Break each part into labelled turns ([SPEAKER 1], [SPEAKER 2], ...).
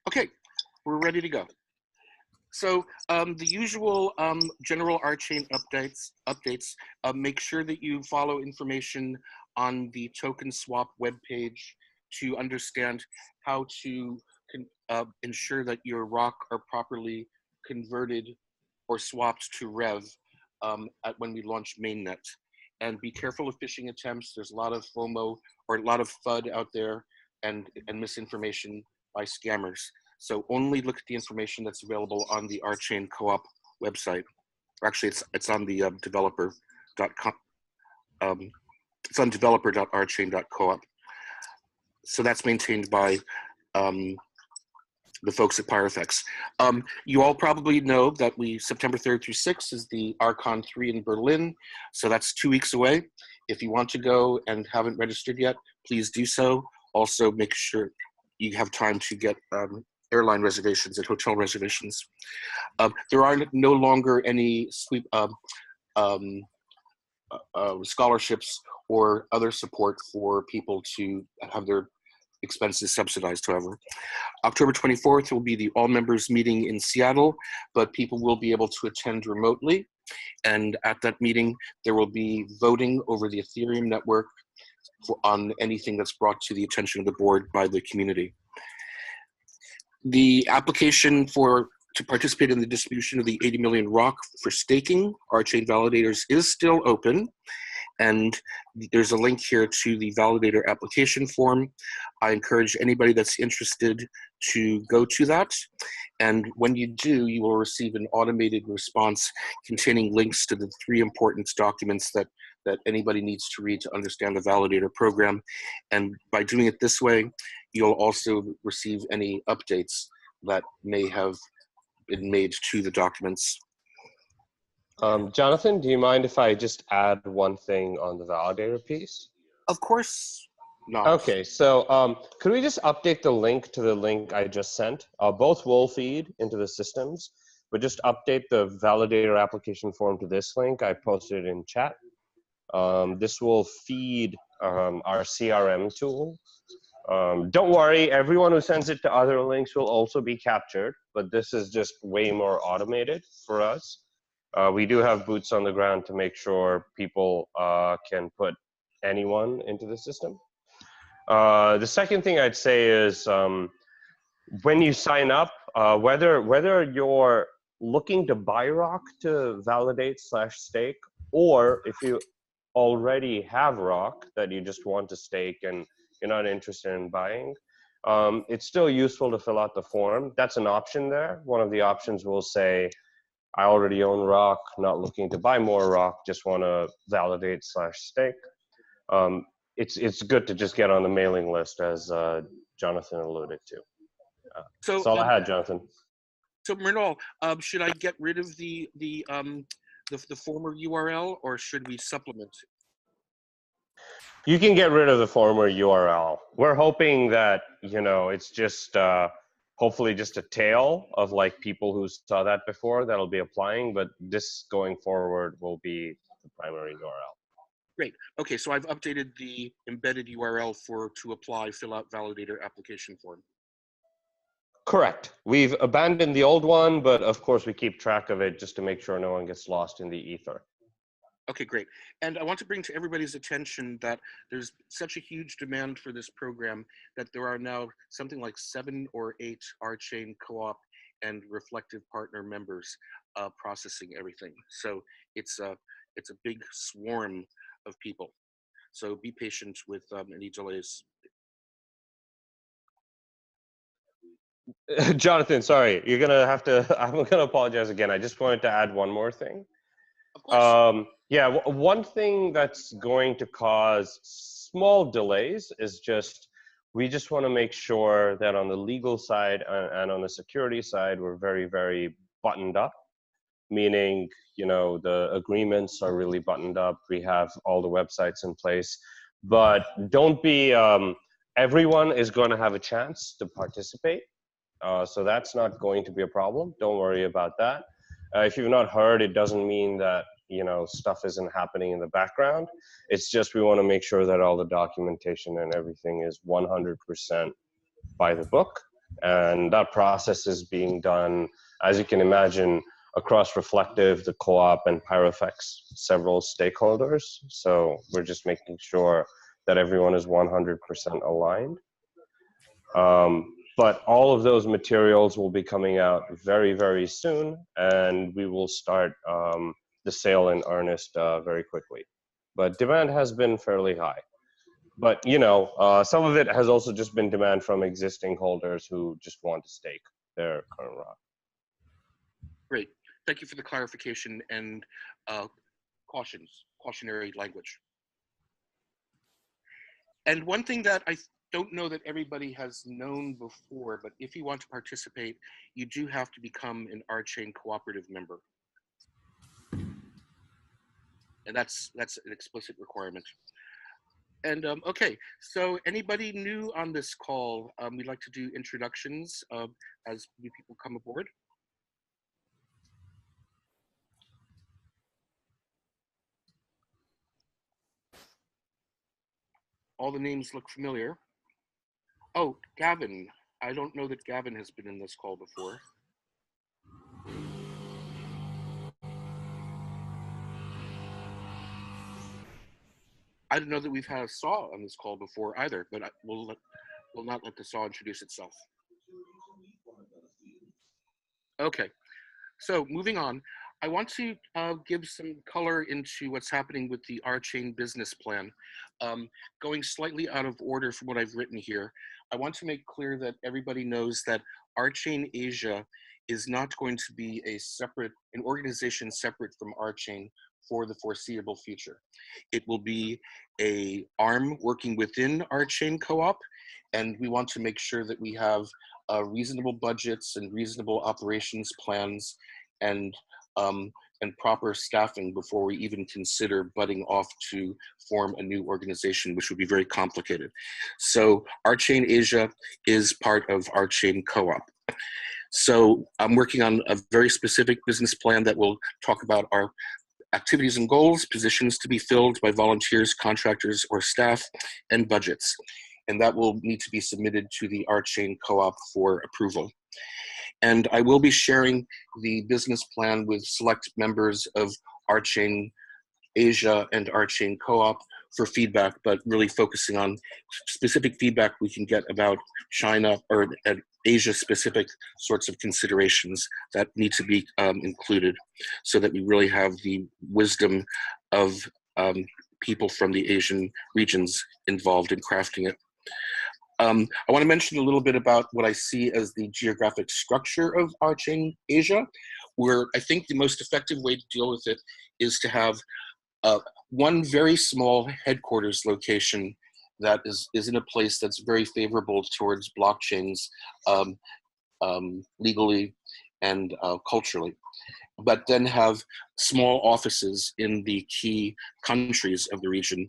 [SPEAKER 1] Okay, we're ready to go. So the usual general RChain updates, make sure that you follow information on the token swap webpage to understand how to ensure that your ROC are properly converted or swapped to Rev when we launch mainnet. And be careful of phishing attempts. There's a lot of FOMO or a lot of FUD out there and misinformation by scammers. So only look at the information that's available on the RChain Co-op website. Actually, it's on the developer.com. It's on developer.rchain.coop. So that's maintained by the folks at powereffects. You all probably know that September 3rd through 6th is the Archon 3 in Berlin. So that's 2 weeks away. If you want to go and haven't registered yet, please do so. Also, make sure you have time to get airline reservations and hotel reservations. There are no longer any scholarships or other support for people to have their expenses subsidized, however. October 24th will be the all members meeting in Seattle, but people will be able to attend remotely. And at that meeting, there will be voting over the Ethereum network on anything that's brought to the attention of the board by the community. The application to participate in the distribution of the 80 million ROC for staking, RChain validators, is still open. And there's a link here to the validator application form. I encourage anybody that's interested to go to that. And when you do, you will receive an automated response containing links to the 3 important documents that anybody needs to read to understand the validator program. And by doing it this way, you'll also receive any updates that may have been made to the documents.
[SPEAKER 2] Jonathan, do you mind if I just add one thing on the validator piece?
[SPEAKER 1] Of course not.
[SPEAKER 2] Okay, so could we just update the link to the link I just sent? Both will feed into the systems, but just update the validator application form to this link. I posted it in chat. This will feed our CRM tool. Don't worry, everyone who sends it to other links will also be captured, but this is just way more automated for us. We do have boots on the ground to make sure people can put anyone into the system. The second thing I'd say is when you sign up, whether you're looking to buy ROC to validate/stake, or if you already have ROC that you just want to stake and you're not interested in buying, it's still useful to fill out the form. That's an option there. One of the options will say, I already own ROC, not looking to buy more ROC, just want to validate/stake. It's good to just get on the mailing list, as Jonathan alluded to. That's all I had, Jonathan.
[SPEAKER 1] So Mrinal, should I get rid of the former URL, or should we supplement?
[SPEAKER 2] You can get rid of the former URL. We're hoping that, it's just hopefully just a tail of like people who saw that before that'll be applying, but this going forward will be the primary URL.
[SPEAKER 1] Great. Okay, so I've updated the embedded URL to apply, fill out validator application form.
[SPEAKER 2] Correct. We've abandoned the old one, but of course we keep track of it just to make sure no one gets lost in the ether.
[SPEAKER 1] Okay, great. And I want to bring to everybody's attention that there's such a huge demand for this program that there are now something like 7 or 8 RChain Co-op and reflective partner members processing everything. So it's a big swarm of people. So be patient with any delays.
[SPEAKER 2] Jonathan, sorry, you're gonna have to. I'm gonna apologize again. I just wanted to add one more thing.
[SPEAKER 1] Of course.
[SPEAKER 2] Yeah, one thing that's going to cause small delays is we just want to make sure that on the legal side and on the security side, we're very, very buttoned up. Meaning, the agreements are really buttoned up. We have all the websites in place, but don't be. Everyone is going to have a chance to participate. So that's not going to be a problem. Don't worry about that. If you've not heard, it doesn't mean that, stuff isn't happening in the background. It's just we want to make sure that all the documentation and everything is 100% by the book. And that process is being done, as you can imagine, across Reflective, the co-op, and powereffects, several stakeholders. So we're just making sure that everyone is 100% aligned. But all of those materials will be coming out very, very soon, and we will start the sale in earnest very quickly. But demand has been fairly high. But you know, some of it has also just been demand from existing holders who just want to stake their current rock.
[SPEAKER 1] Great. Thank you for the clarification and cautionary language. And one thing that I don't know that everybody has known before, but if you want to participate, you do have to become an RChain cooperative member. And that's an explicit requirement. And okay, so anybody new on this call, we'd like to do introductions as new people come aboard. All the names look familiar. Oh, Gavin. I don't know that Gavin has been in this call before. I don't know that we've had a SAW on this call before either, but we'll not let the SAW introduce itself. Okay, so moving on, I want to give some color into what's happening with the RChain business plan. Going slightly out of order from what I've written here, I want to make clear that everybody knows that RChain Asia is not going to be an organization separate from RChain for the foreseeable future. It will be an arm working within RChain Co-op, and we want to make sure that we have reasonable budgets and reasonable operations plans and proper staffing before we even consider budding off to form a new organization, which would be very complicated. So RChain Asia is part of RChain Co-op. So I'm working on a very specific business plan that will talk about our activities and goals, positions to be filled by volunteers, contractors, or staff, and budgets. And that will need to be submitted to the RChain Co-op for approval. And I will be sharing the business plan with select members of RChain Asia and RChain Co-op for feedback, but really focusing on specific feedback we can get about China or Asia-specific sorts of considerations that need to be included so that we really have the wisdom of people from the Asian regions involved in crafting it. I want to mention a little bit about what I see as the geographic structure of RChain Asia, where I think the most effective way to deal with it is to have one very small headquarters location that is in a place that's very favorable towards blockchains legally and culturally, but then have small offices in the key countries of the region,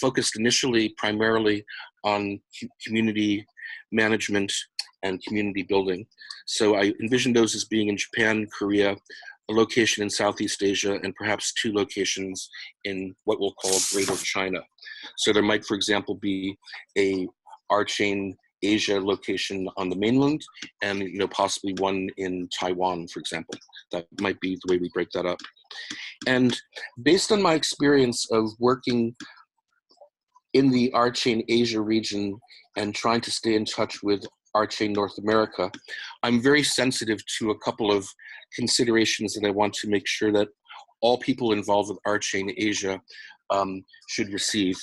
[SPEAKER 1] focused initially primarily on community management and community building. So I envision those as being in Japan, Korea, a location in Southeast Asia, and perhaps 2 locations in what we'll call Greater China. So there might, for example, be a RChain Asia location on the mainland, and possibly one in Taiwan, for example. That might be the way we break that up. And based on my experience of working in the RChain Asia region and trying to stay in touch with RChain North America, I'm very sensitive to a couple of considerations that I want to make sure that all people involved with RChain Asia should receive.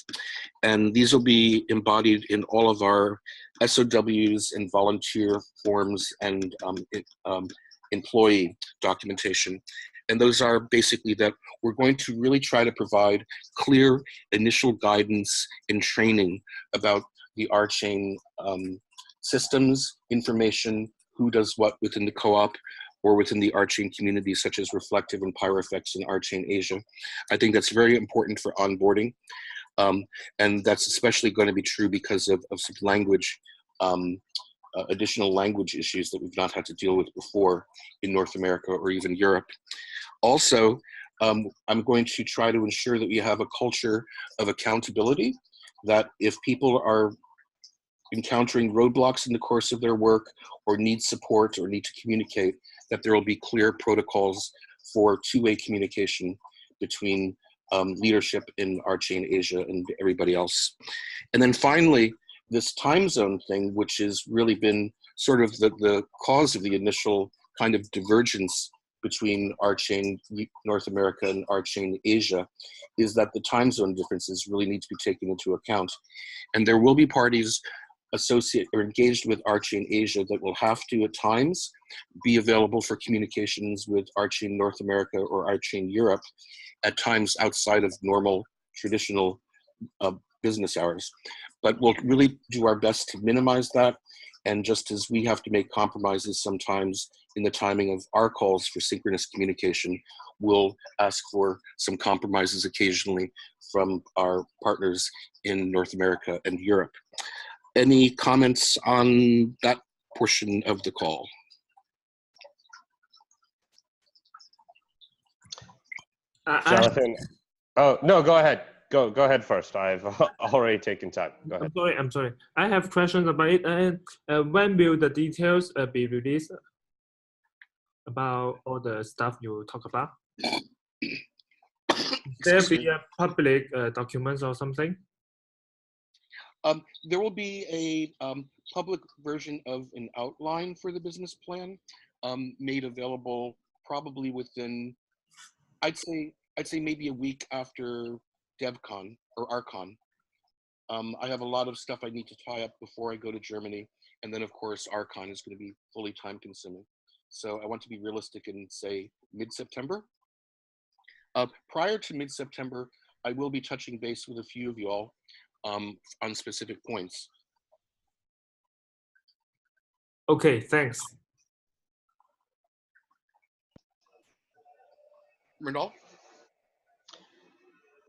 [SPEAKER 1] And these will be embodied in all of our SOWs and volunteer forms and employee documentation. And those are basically that we're going to really try to provide clear initial guidance and training about the RChain systems, information, who does what within the co-op or within the RChain community, such as Reflective and powereffects in RChain Asia. I think that's very important for onboarding. And that's especially going to be true because of some language, additional language issues that we've not had to deal with before in North America or even Europe. Also, I'm going to try to ensure that we have a culture of accountability, that if people are encountering roadblocks in the course of their work or need support or need to communicate, that there will be clear protocols for two-way communication between leadership in RChain Asia and everybody else. And then finally, this time zone thing, which has really been sort of the cause of the initial kind of divergence between RChain North America and RChain Asia, is that the time zone differences really need to be taken into account. And there will be parties associated or engaged with RChain Asia that will have to at times be available for communications with RChain North America or RChain Europe at times outside of normal traditional business hours. But we'll really do our best to minimize that. And just as we have to make compromises sometimes in the timing of our calls for synchronous communication, we'll ask for some compromises occasionally from our partners in North America and Europe. Any comments on that portion of the call?
[SPEAKER 2] Jonathan, oh, no, go ahead. Go ahead first. I've already taken time. Go ahead.
[SPEAKER 3] I'm sorry. I have questions about it. When will the details be released about all the stuff you talk about? There be a public documents or something?
[SPEAKER 1] There will be a public version of an outline for the business plan made available probably within, I'd say maybe a week after DevCon or RCon. I have a lot of stuff I need to tie up before I go to Germany. And then of course, RCon is going to be fully time consuming. So I want to be realistic and say mid-September. Prior to mid-September, I will be touching base with a few of you all on specific points.
[SPEAKER 3] Okay, thanks.
[SPEAKER 1] Mrinal?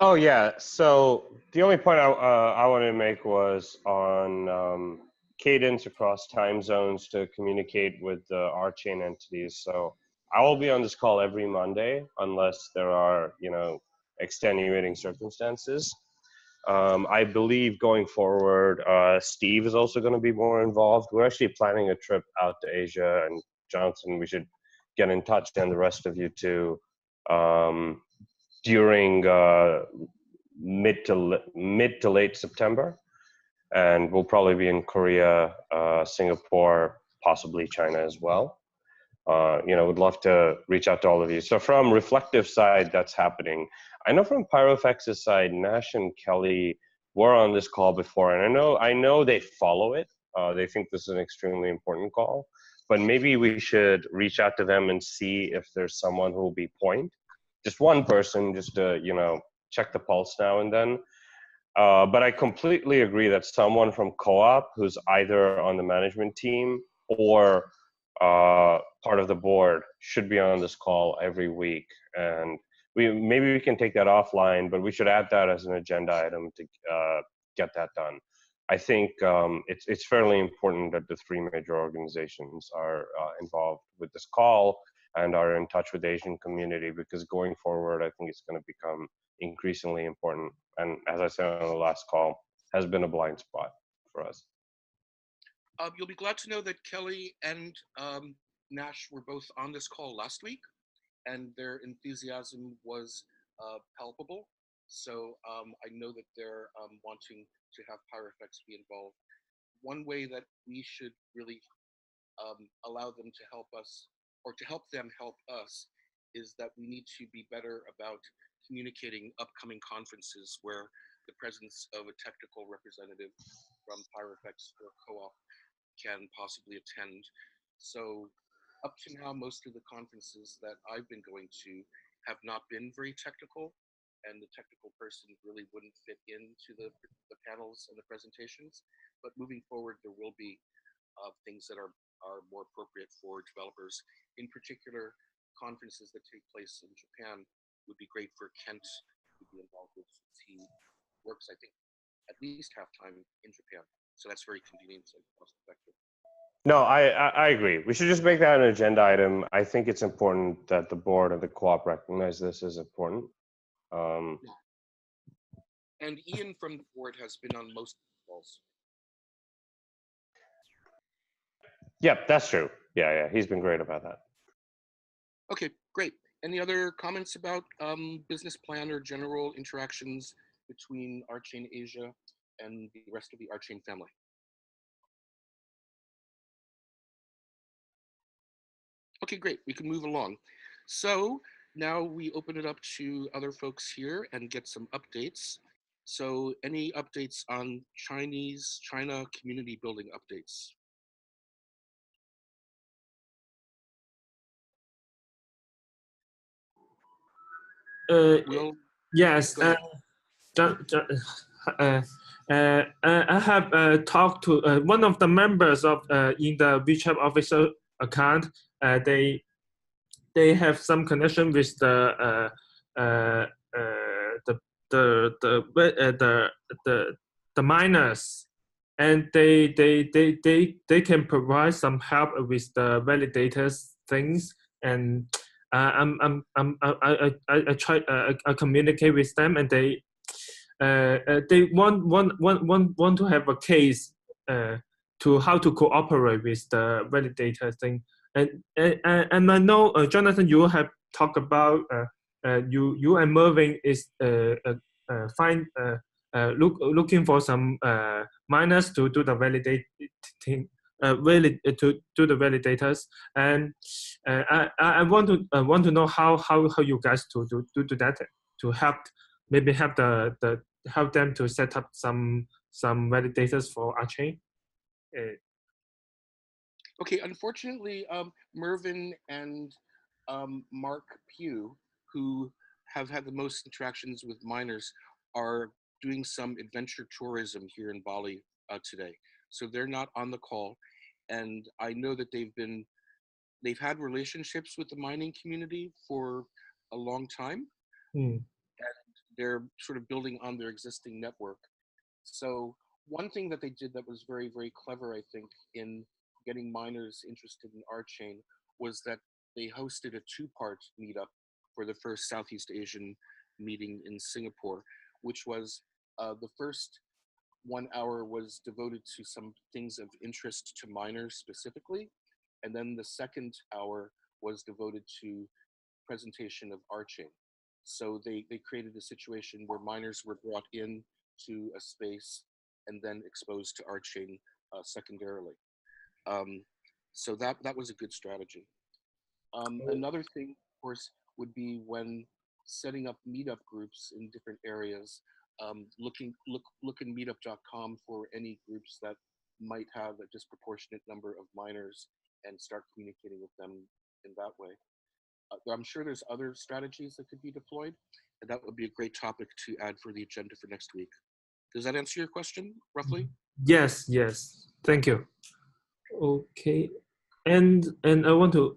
[SPEAKER 2] Oh yeah. So the only point I wanted to make was on cadence across time zones to communicate with the RChain entities. So I will be on this call every Monday unless there are, extenuating circumstances. I believe going forward, Steve is also going to be more involved. We're actually planning a trip out to Asia, and Jonathan, we should get in touch, and the rest of you too, during mid to late September. And we'll probably be in Korea, Singapore, possibly China as well. Would love to reach out to all of you. So from Reflective side, that's happening. I know from powereffects' side, Nash and Kelly were on this call before, and I know they follow it. They think this is an extremely important call, but maybe we should reach out to them and see if there's someone who will be point, just one person, just to check the pulse now and then. But I completely agree that someone from co-op who's either on the management team or part of the board should be on this call every week, and maybe we can take that offline, but we should add that as an agenda item to get that done. I think it's fairly important that the three major organizations are involved with this call and are in touch with the Asian community, because going forward, I think it's going to become increasingly important. And as I said on the last call, has been a blind spot for us.
[SPEAKER 1] You'll be glad to know that Kelly and Nash were both on this call last week, and their enthusiasm was palpable. So I know that they're wanting to have powereffects be involved. One way that we should really allow them to help us, or to help them help us, is that we need to be better about communicating upcoming conferences where the presence of a technical representative from powereffects or co-op can possibly attend. So up to now, most of the conferences that I've been going to have not been very technical, and the technical person really wouldn't fit into the panels and the presentations. But moving forward, there will be things that are more appropriate for developers. In particular, conferences that take place in Japan would be great for Kent to be involved with, since he works, I think, at least half time in Japan. So that's very convenient and cost effective.
[SPEAKER 2] No, I agree. We should just make that an agenda item. I think it's important that the board and the co-op recognize this as important.
[SPEAKER 1] And Ian from the board has been on most calls.
[SPEAKER 2] Yep, that's true. Yeah, he's been great about that.
[SPEAKER 1] Okay, great. Any other comments about business plan or general interactions between RChain Asia and the rest of the RChain family? Okay, great. We can move along. So now we open it up to other folks here and get some updates. So any updates on China community building updates? Will,
[SPEAKER 3] Yes.
[SPEAKER 1] go ahead.
[SPEAKER 3] I have talked to one of the members of in the WeChat officer account. They have some connection with the the miners, and they can provide some help with the validators things. And I try I communicate with them, and they want to have a case to how to cooperate with the validator thing. And I know, Jonathan, you have talked about you and Mervyn is looking for some miners to do the validating. To do the validators, and I want to know how you guys to do that, to help maybe help help them to set up some validators for RChain.
[SPEAKER 1] Okay, unfortunately, Mervyn and Mark Pugh, who have had the most interactions with miners, are doing some adventure tourism here in Bali today. So they're not on the call. And I know that they've had relationships with the mining community for a long time. And they're sort of building on their existing network. So one thing that they did that was very, very clever, I think, in getting miners interested in RChain was that they hosted a two-part meetup for the first Southeast Asian meeting in Singapore, which was the first 1 hour was devoted to some things of interest to miners specifically, and then the second hour was devoted to presentation of RChain. So they created a situation where miners were brought in to a space and then exposed to RChain secondarily. So that was a good strategy. Another thing, of course, would be when setting up meetup groups in different areas. Look in meetup.com for any groups that might have a disproportionate number of miners and start communicating with them in that way. I'm sure there's other strategies that could be deployed, and that would be a great topic to add for the agenda for next week. Does that answer your question, roughly?
[SPEAKER 3] Yes. Thank you. Okay, and I want to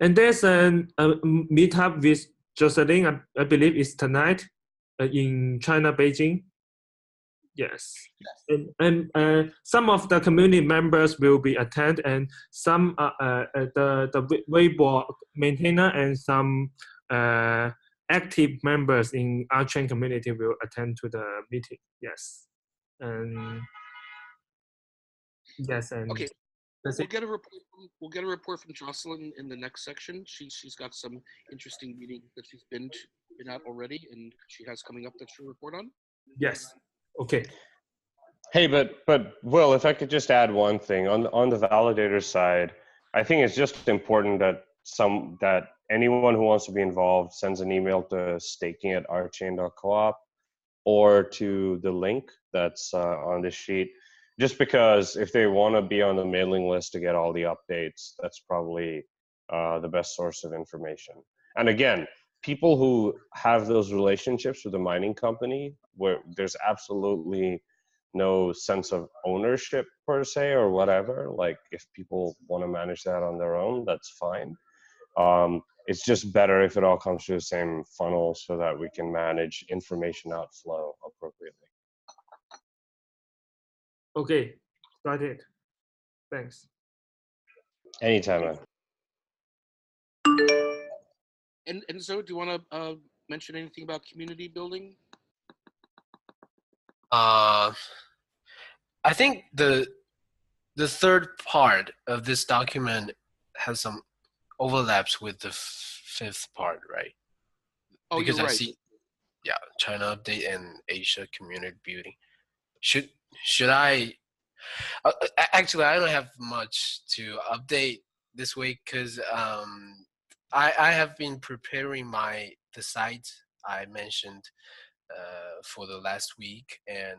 [SPEAKER 3] and there's a meetup with Jocelyn. I believe it's tonight in China, Beijing. Yes. And some of the community members will be attend, and some the Weibo maintainer and some active members in RChain community will attend to the meeting. Yes, and yes, and
[SPEAKER 1] okay.
[SPEAKER 3] that's
[SPEAKER 1] We'll
[SPEAKER 3] it.
[SPEAKER 1] get a report. We'll get a report from Jocelyn in the next section. She's got some interesting meetings that she's been at already, and she has coming up that she'll report on.
[SPEAKER 3] Yes. Okay.
[SPEAKER 2] Hey, but Will, if I could just add one thing on the validator side, I think it's just important that anyone who wants to be involved sends an email to staking@rchain.coop or to the link that's on this sheet. Just because if they want to be on the mailing list to get all the updates, that's probably the best source of information. And again, people who have those relationships with the mining company, where there's absolutely no sense of ownership per se or whatever, like if people want to manage that on their own, that's fine. It's just better if it all comes through the same funnel so that we can manage information outflow appropriately.
[SPEAKER 3] Okay. Got it. Thanks.
[SPEAKER 2] Anytime, man.
[SPEAKER 1] And so, do you want to mention anything about community building?
[SPEAKER 4] I think the the third part of this document has some overlaps with the fifth part, right?
[SPEAKER 1] Oh,
[SPEAKER 4] Because
[SPEAKER 1] you're
[SPEAKER 4] I
[SPEAKER 1] right.
[SPEAKER 4] see, yeah, China update and Asia community building. Should I? Actually, I don't have much to update this week because I have been preparing the site I mentioned for the last week, and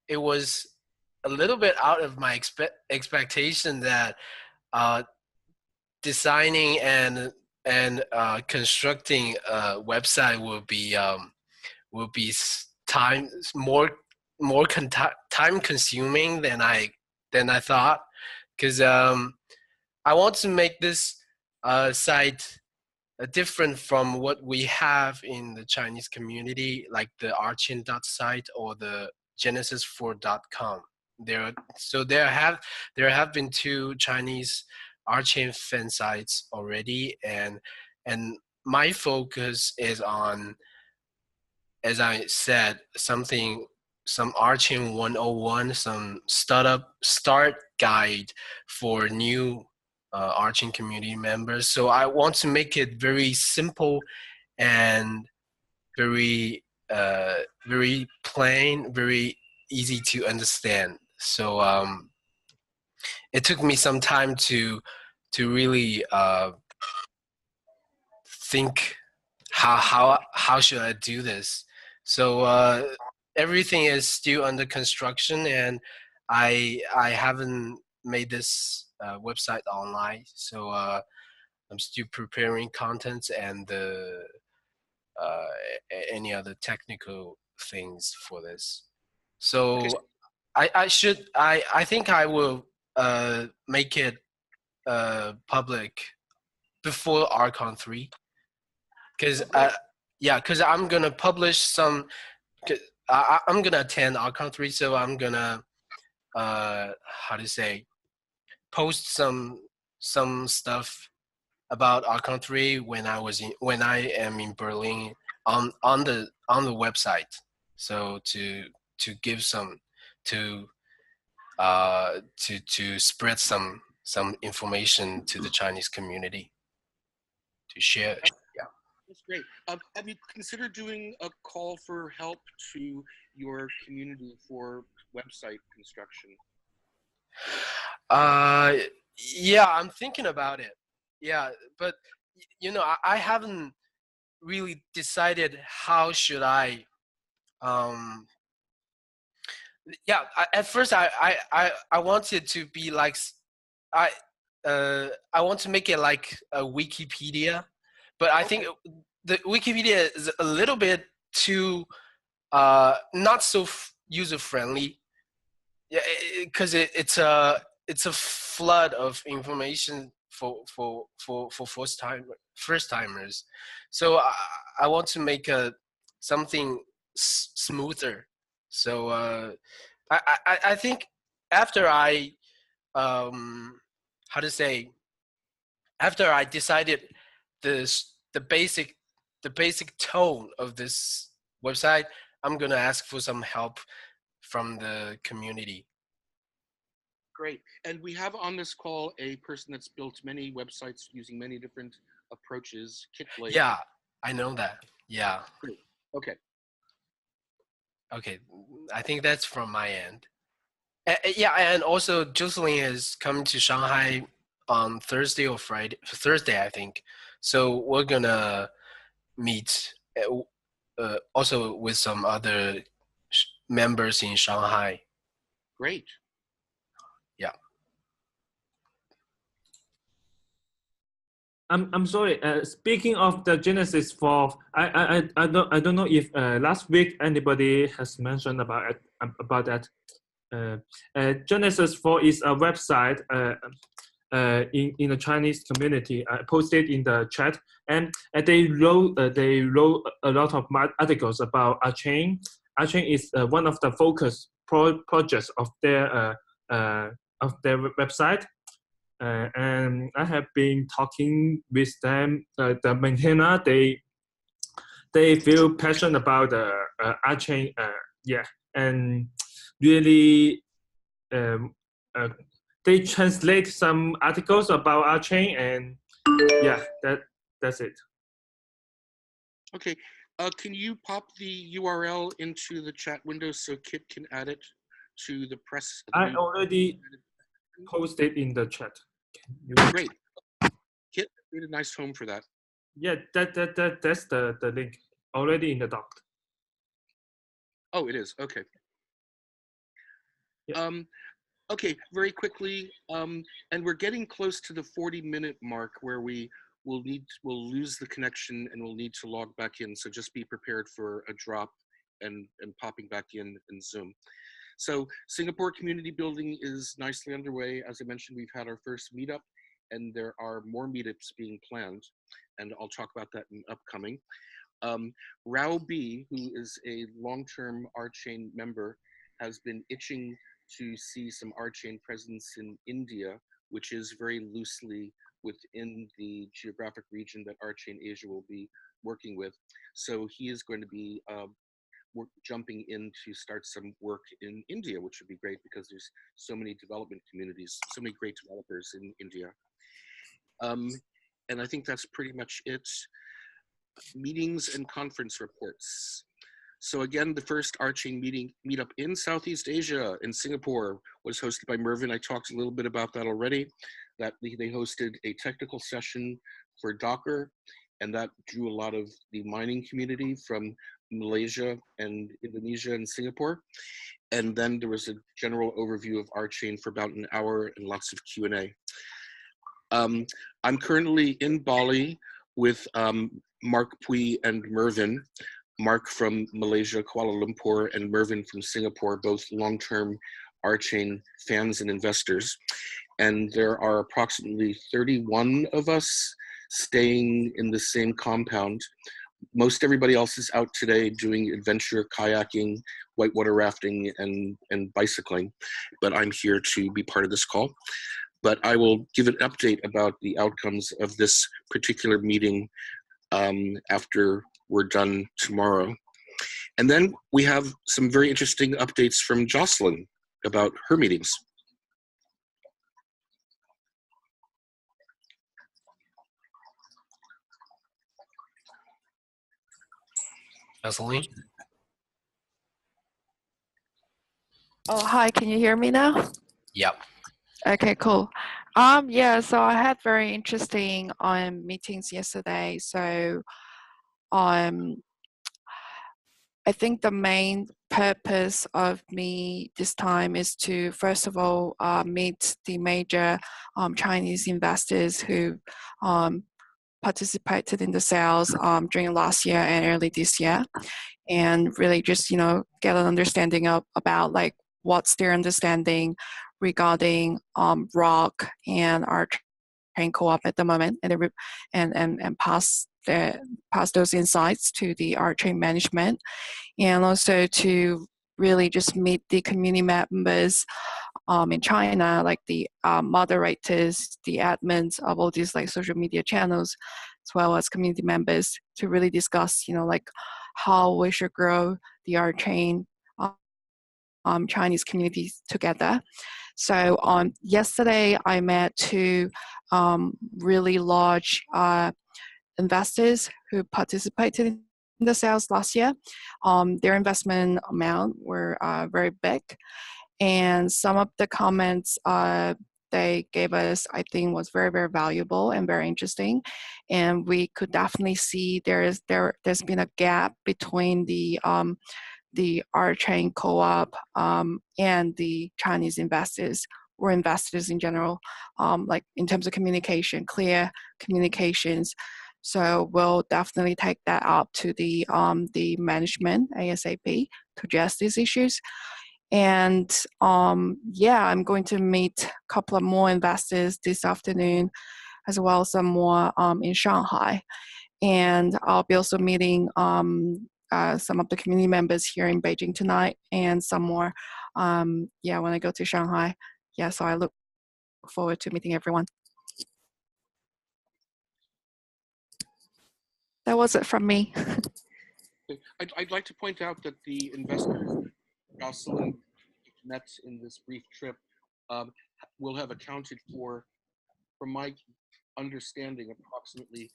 [SPEAKER 4] it was a little bit out of my expectation that designing and constructing a website will be time more time consuming than I thought, because I want to make this site different from what we have in the Chinese community, like the RChain site or the Genesis4.com. There have been two Chinese RChain fan sites already, and my focus is on, as I said, some RChain 101, some start guide for new RChain community members. So I want to make it very simple and very plain, very easy to understand. So it took me some time to really think how should I do this. So everything is still under construction, and I haven't made this website online. So I'm still preparing contents and any other technical things for this. So
[SPEAKER 1] Okay.
[SPEAKER 4] I think I will make it public before RCon 3, because because I'm gonna publish some. I'm gonna attend RCon 3, so I'm gonna how to say, post some stuff about RCon 3 when I am in Berlin on the website. So to give some to spread some information to the Chinese community, to share. Yeah.
[SPEAKER 1] That's great. Have you considered doing a call for help to your community for website construction?
[SPEAKER 4] Yeah, I'm thinking about it. Yeah, but I haven't really decided how should I. At first I wanted to be like I want to make it like a Wikipedia, but I think the Wikipedia is a little bit too not so user friendly. Yeah, because it's a flood of information for first timers. So I want to make something smoother. So I think after I how to say, after I decided the basic tone of this website, I'm gonna ask for some help from the community.
[SPEAKER 1] Great. And we have on this call a person that's built many websites using many different approaches. Kit Blake.
[SPEAKER 4] Yeah, I know that. Yeah.
[SPEAKER 1] Great. Okay.
[SPEAKER 4] Okay, I think that's from my end. Yeah, and also Jocelyn is coming to Shanghai on Thursday or Friday. Thursday, I think. So we're gonna meet also with some other members in Shanghai.
[SPEAKER 1] Great.
[SPEAKER 4] Yeah.
[SPEAKER 3] I'm sorry. Speaking of the Genesis4, I don't know if last week anybody has mentioned about that. Genesis4 is a website in the Chinese community. I posted in the chat, and they wrote a lot of articles about RChain. RChain is one of the focus projects of their website. And I have been talking with them, the maintainer. They feel passionate about the RChain, and really um, uh, they translate some articles about RChain, and yeah, that's it.
[SPEAKER 1] Okay. Can you pop the URL into the chat window so Kit can add it to the press?
[SPEAKER 3] I already posted in the chat.
[SPEAKER 1] Great. Kit made a nice home for that.
[SPEAKER 3] Yeah, that's the link already in the doc.
[SPEAKER 1] Oh, it is. Okay.
[SPEAKER 3] Yeah.
[SPEAKER 1] Okay, very quickly, and we're getting close to the 40-minute mark where we'll lose the connection and we'll need to log back in. So just be prepared for a drop and popping back in Zoom. So Singapore community building is nicely underway. As I mentioned, we've had our first meetup, and there are more meetups being planned, and I'll talk about that in upcoming. Rao B, who is a long-term RChain member, has been itching to see some RChain presence in India, which is very loosely within the geographic region that RChain Asia will be working with. So he is going to be jumping in to start some work in India, which would be great because there's so many development communities, so many great developers in India. And I think that's pretty much it. Meetings and conference reports. So again, the first RChain meetup in Southeast Asia in Singapore was hosted by Mervyn. I talked a little bit about that already, that they hosted a technical session for Docker, and that drew a lot of the mining community from Malaysia and Indonesia and Singapore. And then there was a general overview of RChain for about an hour and lots of Q&A. I'm currently in Bali with Mark Pui and Mervyn. Mark from Malaysia, Kuala Lumpur, and Mervyn from Singapore, both long-term RChain fans and investors. And there are approximately 31 of us staying in the same compound. Most everybody else is out today doing adventure, kayaking, whitewater rafting, and bicycling. But I'm here to be part of this call. But I will give an update about the outcomes of this particular meeting after we're done tomorrow. And then we have some very interesting updates from Jocelyn about her meetings.
[SPEAKER 4] Jocelyn?
[SPEAKER 5] Oh, hi, can you hear me now?
[SPEAKER 4] Yep.
[SPEAKER 5] Okay, cool. Yeah, so I had very interesting meetings yesterday. So I think the main purpose of me this time is to, first of all, meet the major Chinese investors who participated in the sales during last year and early this year, and really just, get an understanding about like what's their understanding regarding ROC and RChain co-op at the moment, and pass those insights to the RChain management, and also to really just meet the community members in China, like the moderators, the admins of all these like social media channels, as well as community members, to really discuss, like how we should grow the RChain Chinese communities together. So yesterday I met two really large investors who participated in the sales last year. Their investment amount were very big, and some of the comments they gave us, I think, was very, very valuable and very interesting. And we could definitely see there's been a gap between the RChain co-op and the Chinese investors, or investors in general, like in terms of communication, clear communications. So we'll definitely take that up to the management ASAP to address these issues. And yeah, I'm going to meet a couple of more investors this afternoon, as well as some more in Shanghai. And I'll be also meeting some of the community members here in Beijing tonight, and some more yeah, when I go to Shanghai. Yeah, so I look forward to meeting everyone. That was it from me.
[SPEAKER 1] I'd like to point out that the investors, Jocelyn, met in this brief trip will have accounted for, from my understanding, approximately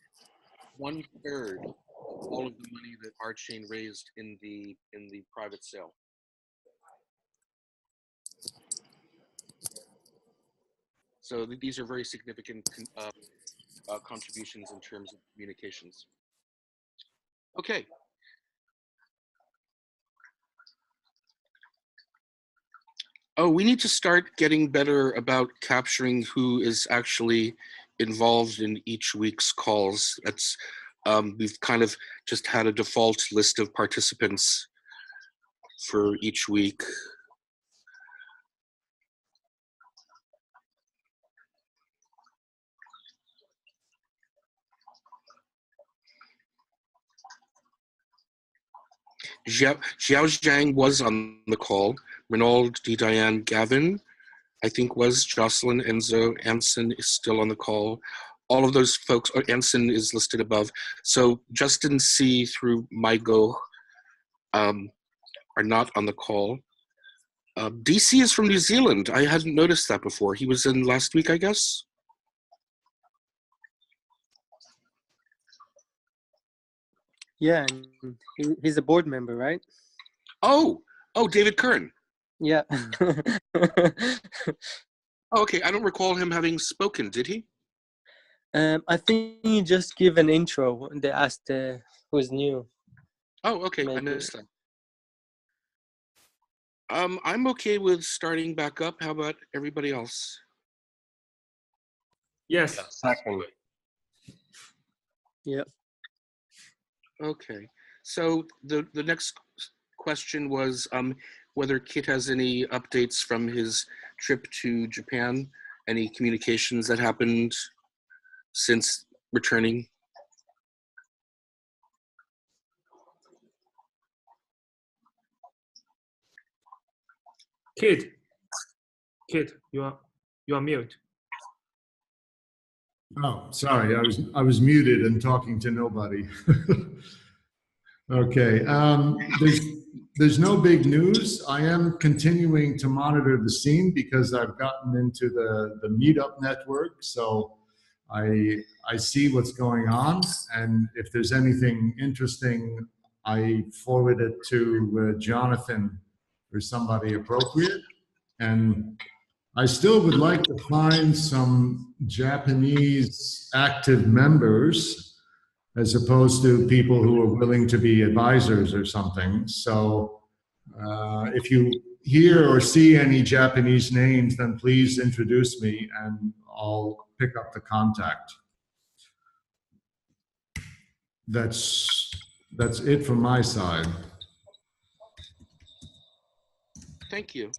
[SPEAKER 1] 1/3 of all of the money that RChain raised in the private sale. So these are very significant contributions in terms of communications. Okay. Oh, we need to start getting better about capturing who is actually involved in each week's calls. That's we've kind of just had a default list of participants for each week. Xiao Zhang was on the call. Renaud, Diane, Gavin, I think was Jocelyn, Enzo, Anson is still on the call. All of those folks, or Anson is listed above. So Justin C through Mygo are not on the call. DC is from New Zealand. I hadn't noticed that before. He was in last week, I guess.
[SPEAKER 6] Yeah, he's a board member, right?
[SPEAKER 1] Oh, David Kern.
[SPEAKER 6] Yeah.
[SPEAKER 1] Oh, okay, I don't recall him having spoken, did he?
[SPEAKER 6] I think he just give an intro. They asked who's new.
[SPEAKER 1] Oh, okay, maybe. I missed that. I'm okay with starting back up. How about everybody else?
[SPEAKER 3] Yes.
[SPEAKER 2] Second.
[SPEAKER 6] Yeah.
[SPEAKER 1] Okay. So the next question was whether Kit has any updates from his trip to Japan, any communications that happened since returning.
[SPEAKER 3] Kit, you are mute.
[SPEAKER 7] Oh, sorry, I was muted and talking to nobody. Okay, there's no big news. I am continuing to monitor the scene because I've gotten into the meetup network, so I see what's going on, and if there's anything interesting, I forward it to Jonathan or somebody appropriate. And I still would like to find some Japanese active members as opposed to people who are willing to be advisors or something. So if you hear or see any Japanese names, then please introduce me and I'll pick up the contact. That's it from my side.
[SPEAKER 1] Thank you.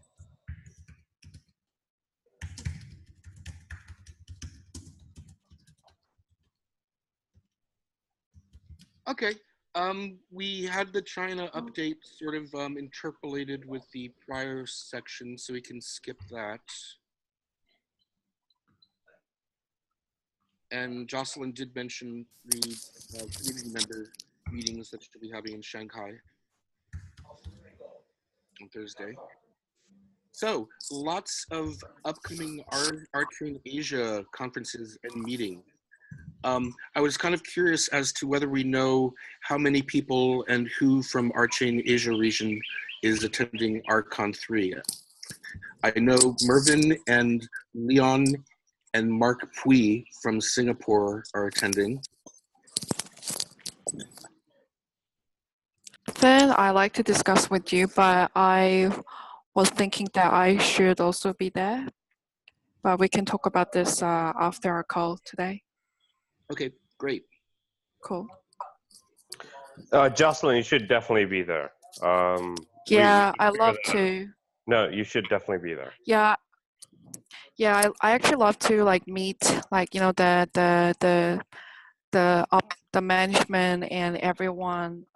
[SPEAKER 1] Okay, we had the China update sort of interpolated with the prior section, so we can skip that. And Jocelyn did mention the community member meetings that she'll be having in Shanghai on Thursday. So lots of upcoming RChain Asia conferences and meetings. I was kind of curious as to whether we know how many people and who from RChain Asia region is attending RCon 3. I know Mervyn and Leon and Mark Pui from Singapore are attending.
[SPEAKER 5] Then I like to discuss with you, but I was thinking that I should also be there. But we can talk about this after our call today.
[SPEAKER 1] Okay, great.
[SPEAKER 5] Cool.
[SPEAKER 2] Jocelyn, you should definitely be there.
[SPEAKER 5] Yeah, I love to.
[SPEAKER 2] No, you should definitely be there.
[SPEAKER 5] Yeah, I actually love to like meet like the management and everyone.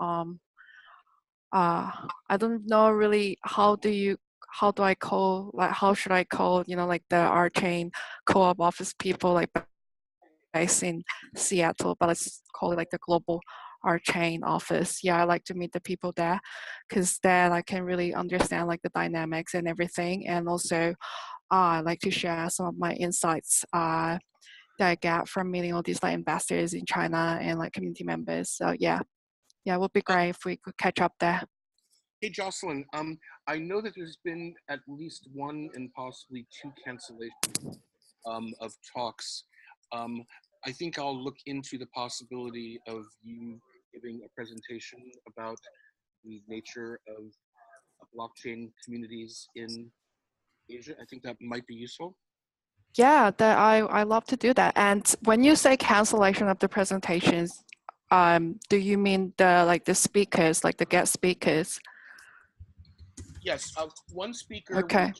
[SPEAKER 5] I don't know really how do I call, like how should I call like the RChain co-op office people like based in Seattle, but let's call it like the global RChain office. Yeah, I like to meet the people there because then I can really understand like the dynamics and everything. And also I like to share some of my insights that I get from meeting all these like investors in China and like community members. So yeah, it would be great if we could catch up there.
[SPEAKER 1] Hey, Jocelyn, I know that there's been at least one and possibly two cancellations of talks. I think I'll look into the possibility of you giving a presentation about the nature of blockchain communities in Asia. I think that might be useful.
[SPEAKER 5] Yeah, that I love to do that. And when you say cancellation of the presentations, do you mean the speakers, like the guest speakers?
[SPEAKER 1] Yes, one speaker
[SPEAKER 5] Okay.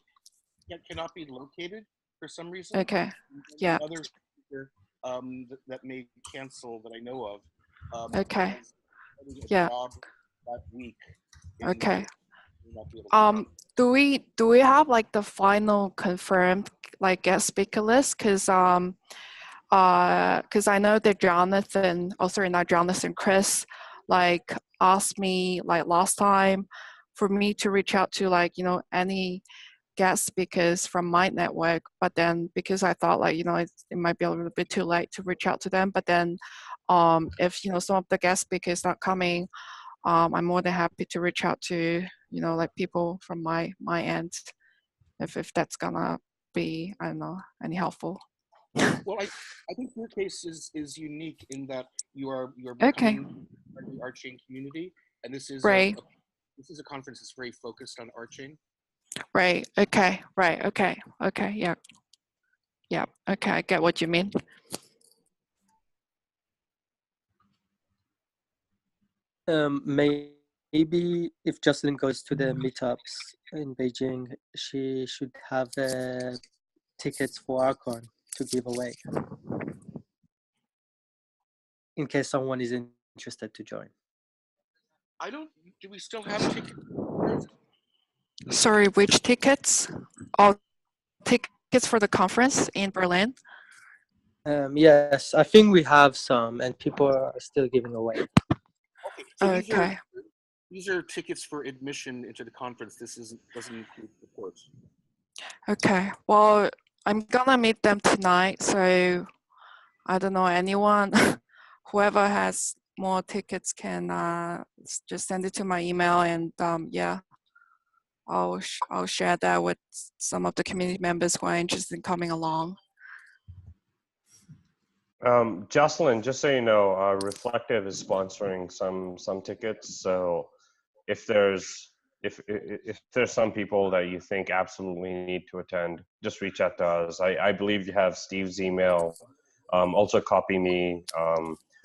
[SPEAKER 1] cannot be located for some reason.
[SPEAKER 5] Okay. Yeah.
[SPEAKER 1] Another speaker that may cancel that I know of.
[SPEAKER 5] Okay.
[SPEAKER 1] Has a
[SPEAKER 5] Yeah.
[SPEAKER 1] job that week.
[SPEAKER 5] Okay.
[SPEAKER 1] Not be able to come.
[SPEAKER 5] Do we have like the final confirmed like guest speaker list? Because I know that Chris like asked me like last time for me to reach out to like any guest speakers from my network, but then because I thought like it might be a little bit too late to reach out to them, but then if some of the guest speakers not coming, I'm more than happy to reach out to like people from my end if that's gonna be, I don't know, any helpful.
[SPEAKER 1] Well, I think your case is unique in that you're
[SPEAKER 5] Okay.
[SPEAKER 1] becoming part of the RChain community, and this is
[SPEAKER 5] Right.
[SPEAKER 1] this is a conference that's very focused on RChain.
[SPEAKER 5] Right. Okay. Right. Okay. Okay. Yeah. Yeah. Okay. I get what you mean.
[SPEAKER 6] Maybe if Jocelyn goes to the meetups in Beijing, she should have tickets for RCon to give away in case someone is interested to join.
[SPEAKER 1] Do we still have tickets?
[SPEAKER 5] Sorry, which tickets? All tickets for the conference in Berlin?
[SPEAKER 6] Yes, I think we have some, and people are still giving away.
[SPEAKER 1] Okay. So
[SPEAKER 5] Okay.
[SPEAKER 1] These are tickets for admission into the conference. This doesn't include support.
[SPEAKER 5] Okay. Well, I'm gonna meet them tonight, so I don't know anyone. Whoever has more tickets can just send it to my email, and yeah, I'll share that with some of the community members who are interested in coming along.
[SPEAKER 2] Jocelyn, just so you know, Reflective is sponsoring some tickets. So if there's some people that you think absolutely need to attend, just reach out to us. I believe you have Steve's email. Also copy me.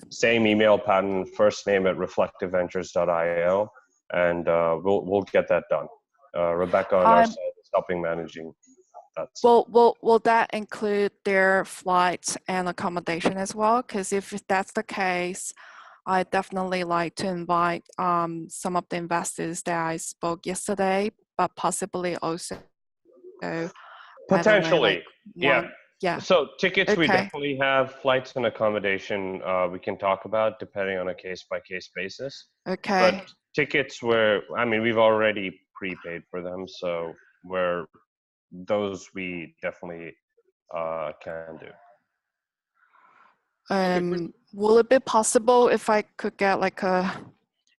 [SPEAKER 2] Same email pattern, first name at reflectiveventures.io, and we'll get that done. Rebecca on our side is helping managing that.
[SPEAKER 5] Will that include their flights and accommodation as well? Because if that's the case, I definitely like to invite some of the investors that I spoke yesterday, but possibly also
[SPEAKER 2] potentially, yeah. So tickets,
[SPEAKER 5] okay.
[SPEAKER 2] We definitely have. Flights and accommodation we can talk about depending on a case-by-case basis.
[SPEAKER 5] Okay.
[SPEAKER 2] But tickets we've already prepaid for them, so those we definitely can do.
[SPEAKER 5] Will it be possible if I could get like a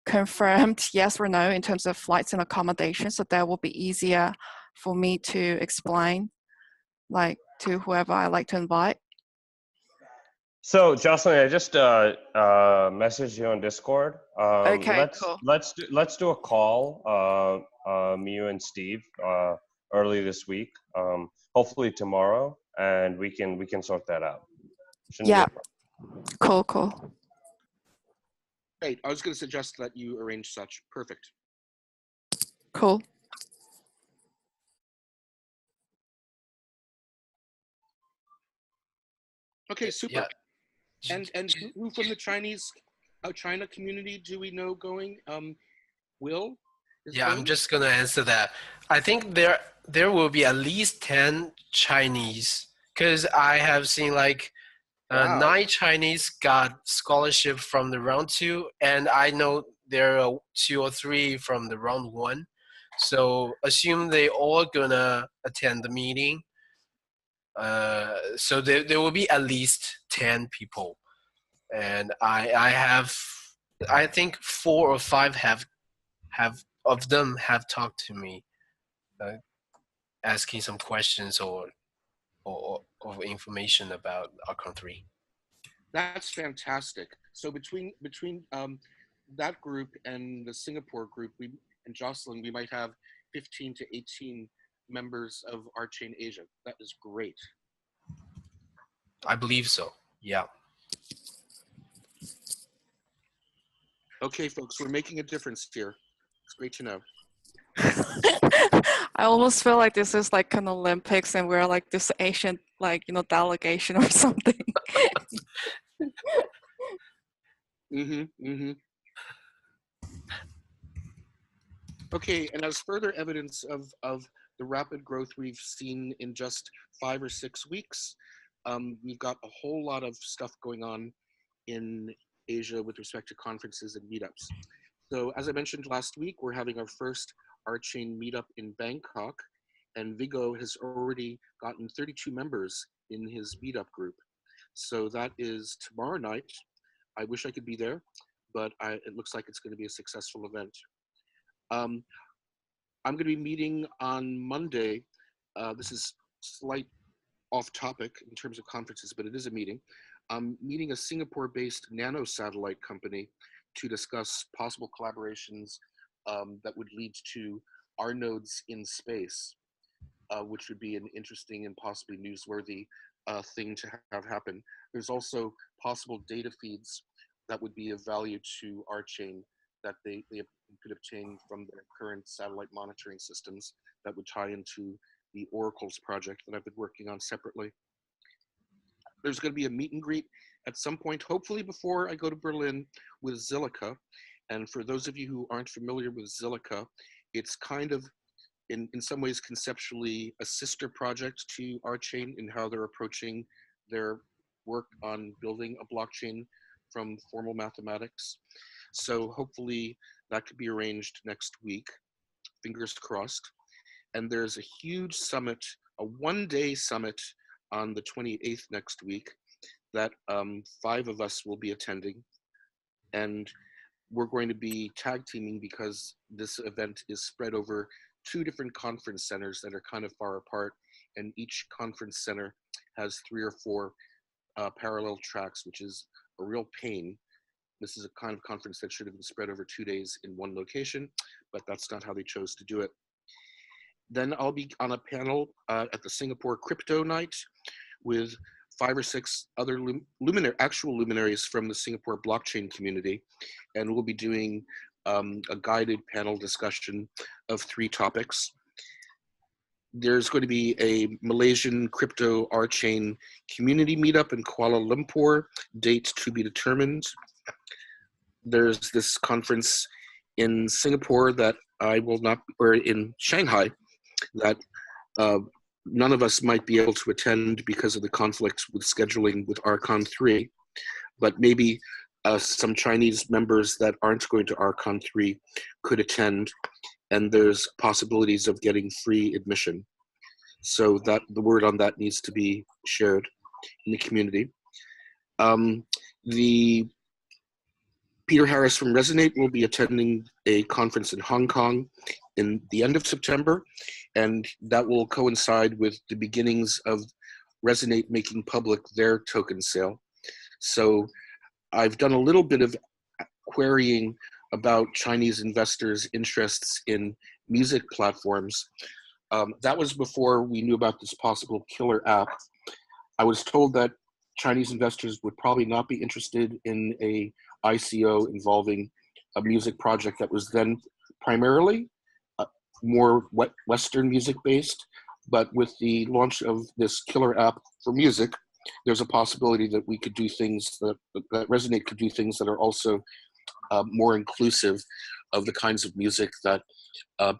[SPEAKER 5] confirmed yes or no in terms of flights and accommodation, so that will be easier for me to explain like to whoever I like to invite?
[SPEAKER 2] So Jocelyn, I just messaged you on Discord.
[SPEAKER 5] Okay, cool.
[SPEAKER 2] Let's do a call, me, you, and Steve, early this week. Hopefully tomorrow, and we can sort that out.
[SPEAKER 5] Yeah. Cool.
[SPEAKER 1] Great. I was going to suggest that you arrange such. Perfect.
[SPEAKER 5] Cool.
[SPEAKER 1] Okay, super.
[SPEAKER 4] Yeah.
[SPEAKER 1] And who from the China community do we know going? Will?
[SPEAKER 4] Yeah, I'm just gonna answer that. I think there will be at least 10 Chinese, because I have seen like
[SPEAKER 1] Wow.
[SPEAKER 4] 9 Chinese got scholarship from the round 2, and I know there are 2 or 3 from the round 1. So assume they all gonna attend the meeting. So there will be at least 10 people, and I think 4 or 5 have of them have talked to me, asking some questions or information about Archon 3.
[SPEAKER 1] That's fantastic. So between that group and the Singapore group, and Jocelyn, we might have 15 to 18 members of RChain Asia. That is great.
[SPEAKER 4] I believe so. Yeah.
[SPEAKER 1] Okay, folks, we're making a difference here. It's great to know.
[SPEAKER 5] I almost feel like this is like an Olympics and we're like this Asian, like, you know, delegation or something.
[SPEAKER 1] Okay, and as further evidence of the rapid growth we've seen in just 5 or 6 weeks, we've got a whole lot of stuff going on in Asia with respect to conferences and meetups. So as I mentioned last week, we're having our first RChain meetup in Bangkok, and Vigo has already gotten 32 members in his meetup group. So that is tomorrow night. I wish I could be there, but it looks like it's going to be a successful event. I'm going to be meeting on Monday. This is slight off topic in terms of conferences, but it is a meeting. I'm meeting a Singapore-based nano satellite company to discuss possible collaborations that would lead to our nodes in space, which would be an interesting and possibly newsworthy thing to have happen. There's also possible data feeds that would be of value to RChain that they could obtain from their current satellite monitoring systems that would tie into the Oracle's project that I've been working on separately. There's going to be a meet and greet at some point, hopefully before I go to Berlin, with Zilliqa. And for those of you who aren't familiar with Zilliqa, it's kind of, in some ways, conceptually a sister project to RChain in how they're approaching their work on building a blockchain from formal mathematics. So hopefully that could be arranged next week, fingers crossed. And there's a huge summit, a one-day summit on the 28th next week that 5 of us will be attending. And we're going to be tag teaming because this event is spread over 2 different conference centers that are kind of far apart. And each conference center has 3 or 4 parallel tracks, which is a real pain. This is a kind of conference that should have been spread over 2 days in one location, but that's not how they chose to do it. Then I'll be on a panel at the Singapore Crypto Night with 5 or 6 other actual luminaries from the Singapore blockchain community. And we'll be doing a guided panel discussion of 3 topics. There's going to be a Malaysian crypto RChain community meetup in Kuala Lumpur, date to be determined. There's this conference in Singapore that I will not, or in Shanghai, that none of us might be able to attend because of the conflict with scheduling with Archon 3, but maybe some Chinese members that aren't going to Archon 3 could attend, and there's possibilities of getting free admission. So that the word on that needs to be shared in the community. The Peter Harris from Resonate will be attending a conference in Hong Kong in the end of September, and that will coincide with the beginnings of Resonate making public their token sale. So I've done a little bit of querying about Chinese investors' interests in music platforms. That was before we knew about this possible killer app. I was told that Chinese investors would probably not be interested in a ICO involving a music project that was then primarily more Western music based, but with the launch of this killer app for music, there's a possibility that we could do things that Resonate could do things that are also more inclusive of the kinds of music that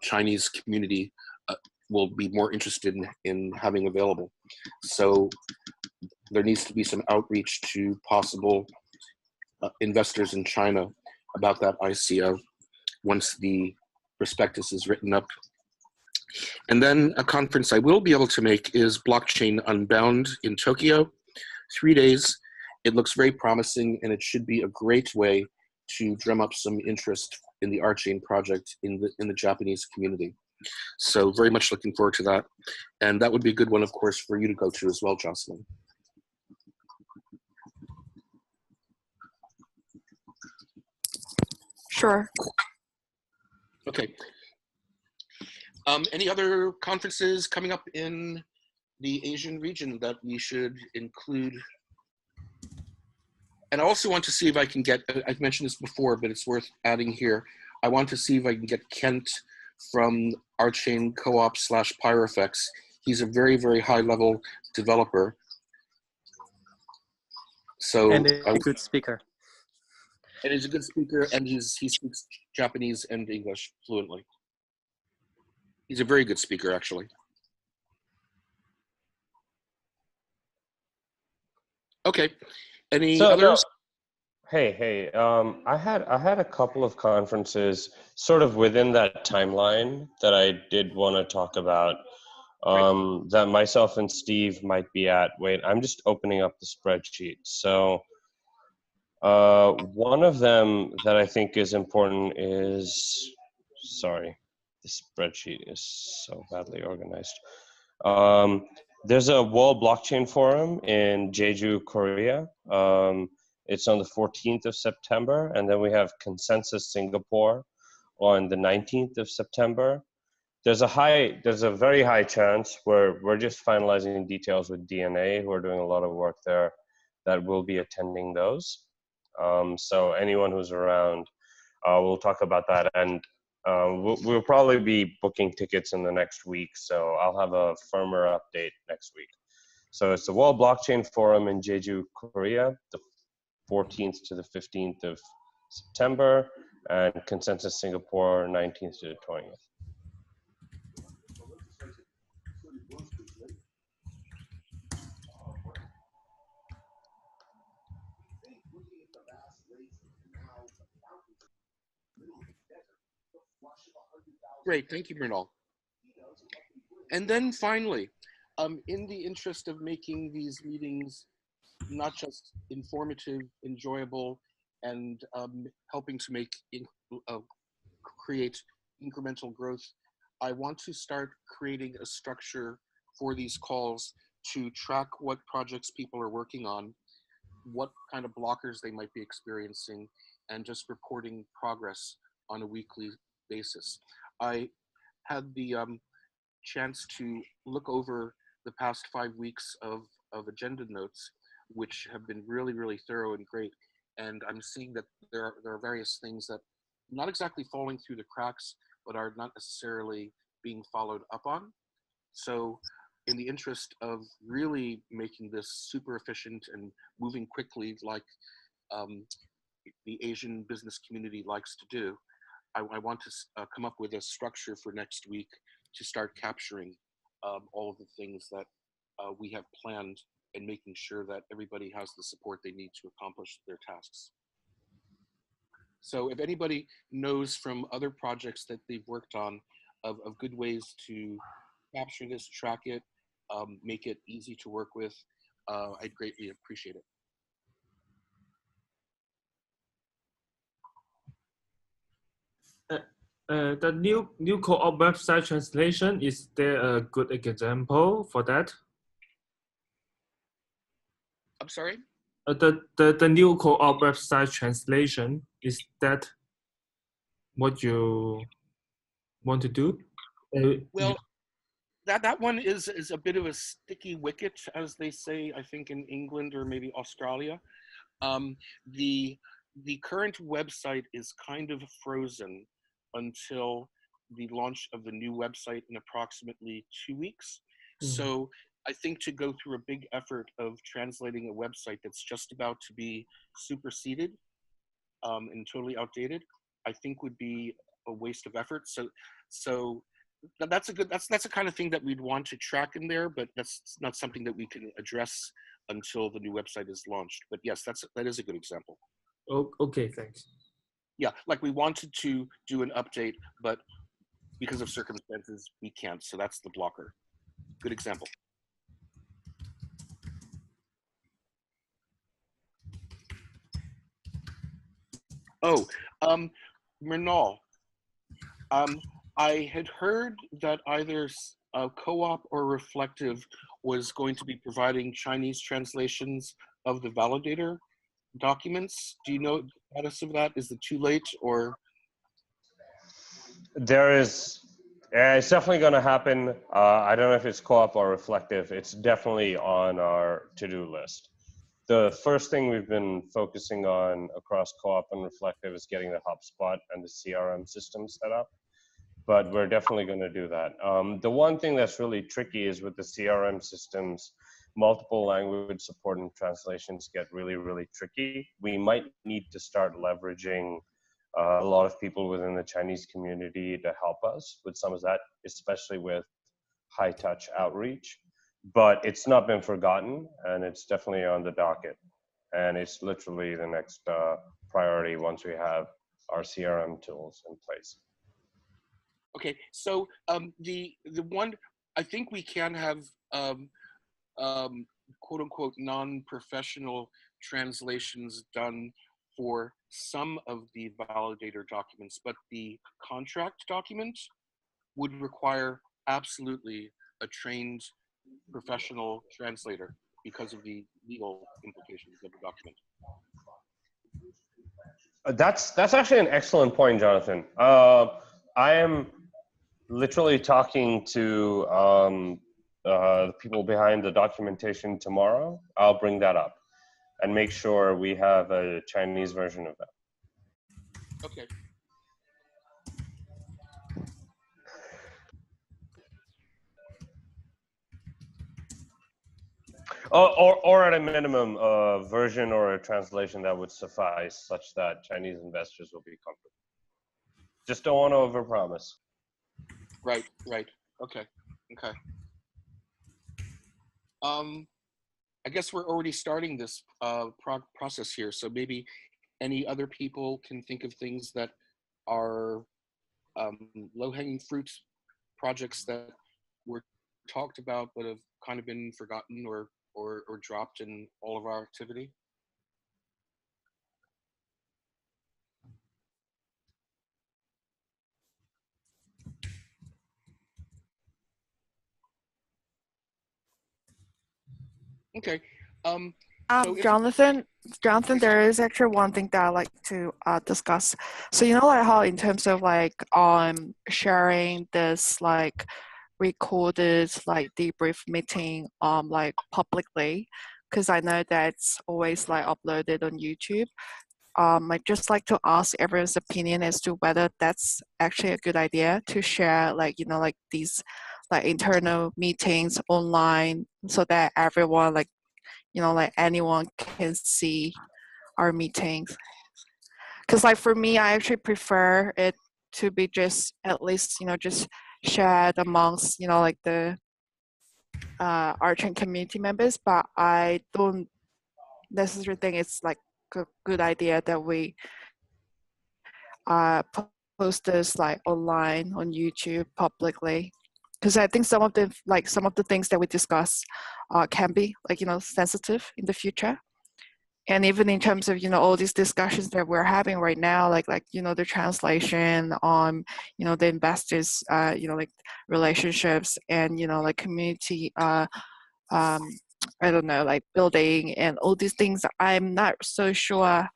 [SPEAKER 1] Chinese community will be more interested in having available. So there needs to be some outreach to possible investors in China about that ICO once the prospectus is written up. And then a conference I will be able to make is Blockchain Unbound in Tokyo, 3 days. It looks very promising, and it should be a great way to drum up some interest in the RChain project in the Japanese community. So very much looking forward to that. And that would be a good one, of course, for you to go to as well, Jocelyn.
[SPEAKER 5] Sure.
[SPEAKER 1] Okay. Any other conferences coming up in the Asian region that we should include? And I also want to see if I can get, I've mentioned this before, but it's worth adding here. I want to see if I can get Kent from RChain Co-op / powereffects. He's a very, very high level developer. So,
[SPEAKER 6] and a good speaker.
[SPEAKER 1] And he's a good speaker, and he speaks Japanese and English fluently. He's a very good speaker, actually. Okay. Any others?
[SPEAKER 2] Hey. I had a couple of conferences sort of within that timeline that I did want to talk about. That myself and Steve might be at. Wait, I'm just opening up the spreadsheet. So one of them that I think is important is, sorry, the spreadsheet is so badly organized. There's a World Blockchain Forum in Jeju, Korea. It's on the 14th of September, and then we have Consensus Singapore on the 19th of September. There's a very high chance we're just finalizing details with DNA, who are doing a lot of work there, that will be attending those. So anyone who's around, we'll talk about that, and we'll probably be booking tickets in the next week, so I'll have a firmer update next week. So it's the World Blockchain Forum in Jeju, Korea, the 14th to the 15th of September, and Consensus Singapore, 19th to the 20th.
[SPEAKER 1] Great, thank you, Mrinal. And then finally, in the interest of making these meetings not just informative, enjoyable, and helping to create incremental growth, I want to start creating a structure for these calls to track what projects people are working on, what kind of blockers they might be experiencing, and just reporting progress on a weekly basis. I had the chance to look over the past 5 weeks of agenda notes, which have been really, really thorough and great. And I'm seeing that there are various things that not exactly falling through the cracks, but are not necessarily being followed up on. So in the interest of really making this super efficient and moving quickly like the Asian business community likes to do, I want to come up with a structure for next week to start capturing all of the things that we have planned and making sure that everybody has the support they need to accomplish their tasks. So if anybody knows from other projects that they've worked on of good ways to capture this, track it, make it easy to work with, I'd greatly appreciate it.
[SPEAKER 3] The new co-op website translation, is there a good example for that?
[SPEAKER 1] I'm sorry?
[SPEAKER 3] The new co-op website translation, is that what you want to do?
[SPEAKER 1] Well, that one is a bit of a sticky wicket, as they say, I think in England or maybe Australia. The current website is kind of frozen until the launch of the new website in approximately 2 weeks. So I think to go through a big effort of translating a website that's just about to be superseded and totally outdated, I think would be a waste of effort. So that's a kind of thing that we'd want to track in there, but that's not something that we can address until the new website is launched. But yes, that is a good example.
[SPEAKER 3] Oh, okay, thanks.
[SPEAKER 1] Yeah, like we wanted to do an update, but because of circumstances, we can't. So that's the blocker. Good example. Oh, Mernal, I had heard that either Co-op or Reflective was going to be providing Chinese translations of the validator documents. Do you know the status of that? Is it too late or?
[SPEAKER 2] There is, it's definitely going to happen. I don't know if it's Co-op or Reflective. It's definitely on our to-do list. The first thing we've been focusing on across Co-op and Reflective is getting the HubSpot and the CRM system set up, but we're definitely going to do that. The one thing that's really tricky is with the CRM systems, multiple language support and translations get really, really tricky. We might need to start leveraging a lot of people within the Chinese community to help us with some of that, especially with high touch outreach. But it's not been forgotten, and it's definitely on the docket. And it's literally the next priority once we have our CRM tools in place.
[SPEAKER 1] Okay, so the one, I think we can have quote unquote non-professional translations done for some of the validator documents, but the contract document would require absolutely a trained professional translator because of the legal implications of the document.
[SPEAKER 2] That's actually an excellent point, Jonathan. I am literally talking to the people behind the documentation tomorrow. I'll bring that up and make sure we have a Chinese version of that.
[SPEAKER 1] Okay.
[SPEAKER 2] Or at a minimum, a version or a translation that would suffice such that Chinese investors will be comfortable. Just don't want to overpromise.
[SPEAKER 1] Right, right. Okay, okay. I guess we're already starting this process here, so maybe any other people can think of things that are low-hanging fruit projects that were talked about but have kind of been forgotten or dropped in all of our activity. Okay. So
[SPEAKER 5] Jonathan, there is actually one thing that I'd like to discuss. So you know, like how in terms of like sharing this like recorded like debrief meeting like publicly, because I know that's always like uploaded on YouTube. I'd just like to ask everyone's opinion as to whether that's actually a good idea to share like, you know, like these like internal meetings online so that everyone like, you know, like anyone can see our meetings. Because like for me, I actually prefer it to be just at least, you know, just shared amongst, you know, like the RChain community members, but I don't necessarily think it's like a good idea that we post this like online on YouTube publicly. Because I think some of the things that we discuss can be like, you know, sensitive in the future. And even in terms of, you know, all these discussions that we're having right now, like, you know, the translation on, you know, the investors, you know, like relationships and, you know, like community, I don't know, like building and all these things, I'm not so sure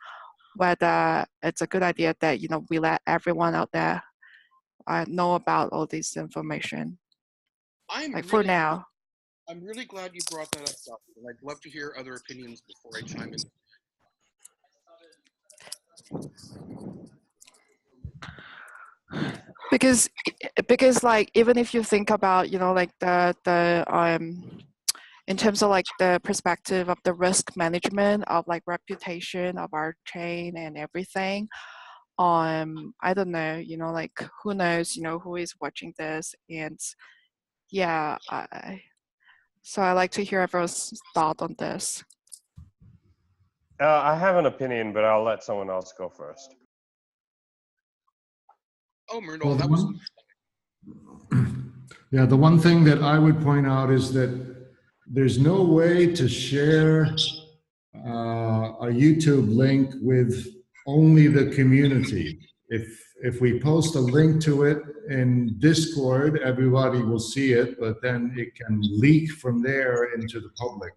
[SPEAKER 5] whether it's a good idea that, you know, we let everyone out there know about all this information. For now.
[SPEAKER 1] I'm really glad you brought that up, Doctor, and I'd love to hear other opinions before I chime in.
[SPEAKER 5] Because like even if you think about, you know, like the in terms of like the perspective of the risk management of like reputation of our chain and everything, I don't know, you know, like who knows, you know, who is watching this, and yeah, So I'd like to hear everyone's thought on this.
[SPEAKER 2] I have an opinion, but I'll let someone else go first.
[SPEAKER 1] Oh, Myrtle,
[SPEAKER 7] Well,
[SPEAKER 1] that was
[SPEAKER 7] yeah, the one thing that I would point out is that there's no way to share a YouTube link with only the community. If we post a link to it in Discord, everybody will see it, but then it can leak from there into the public.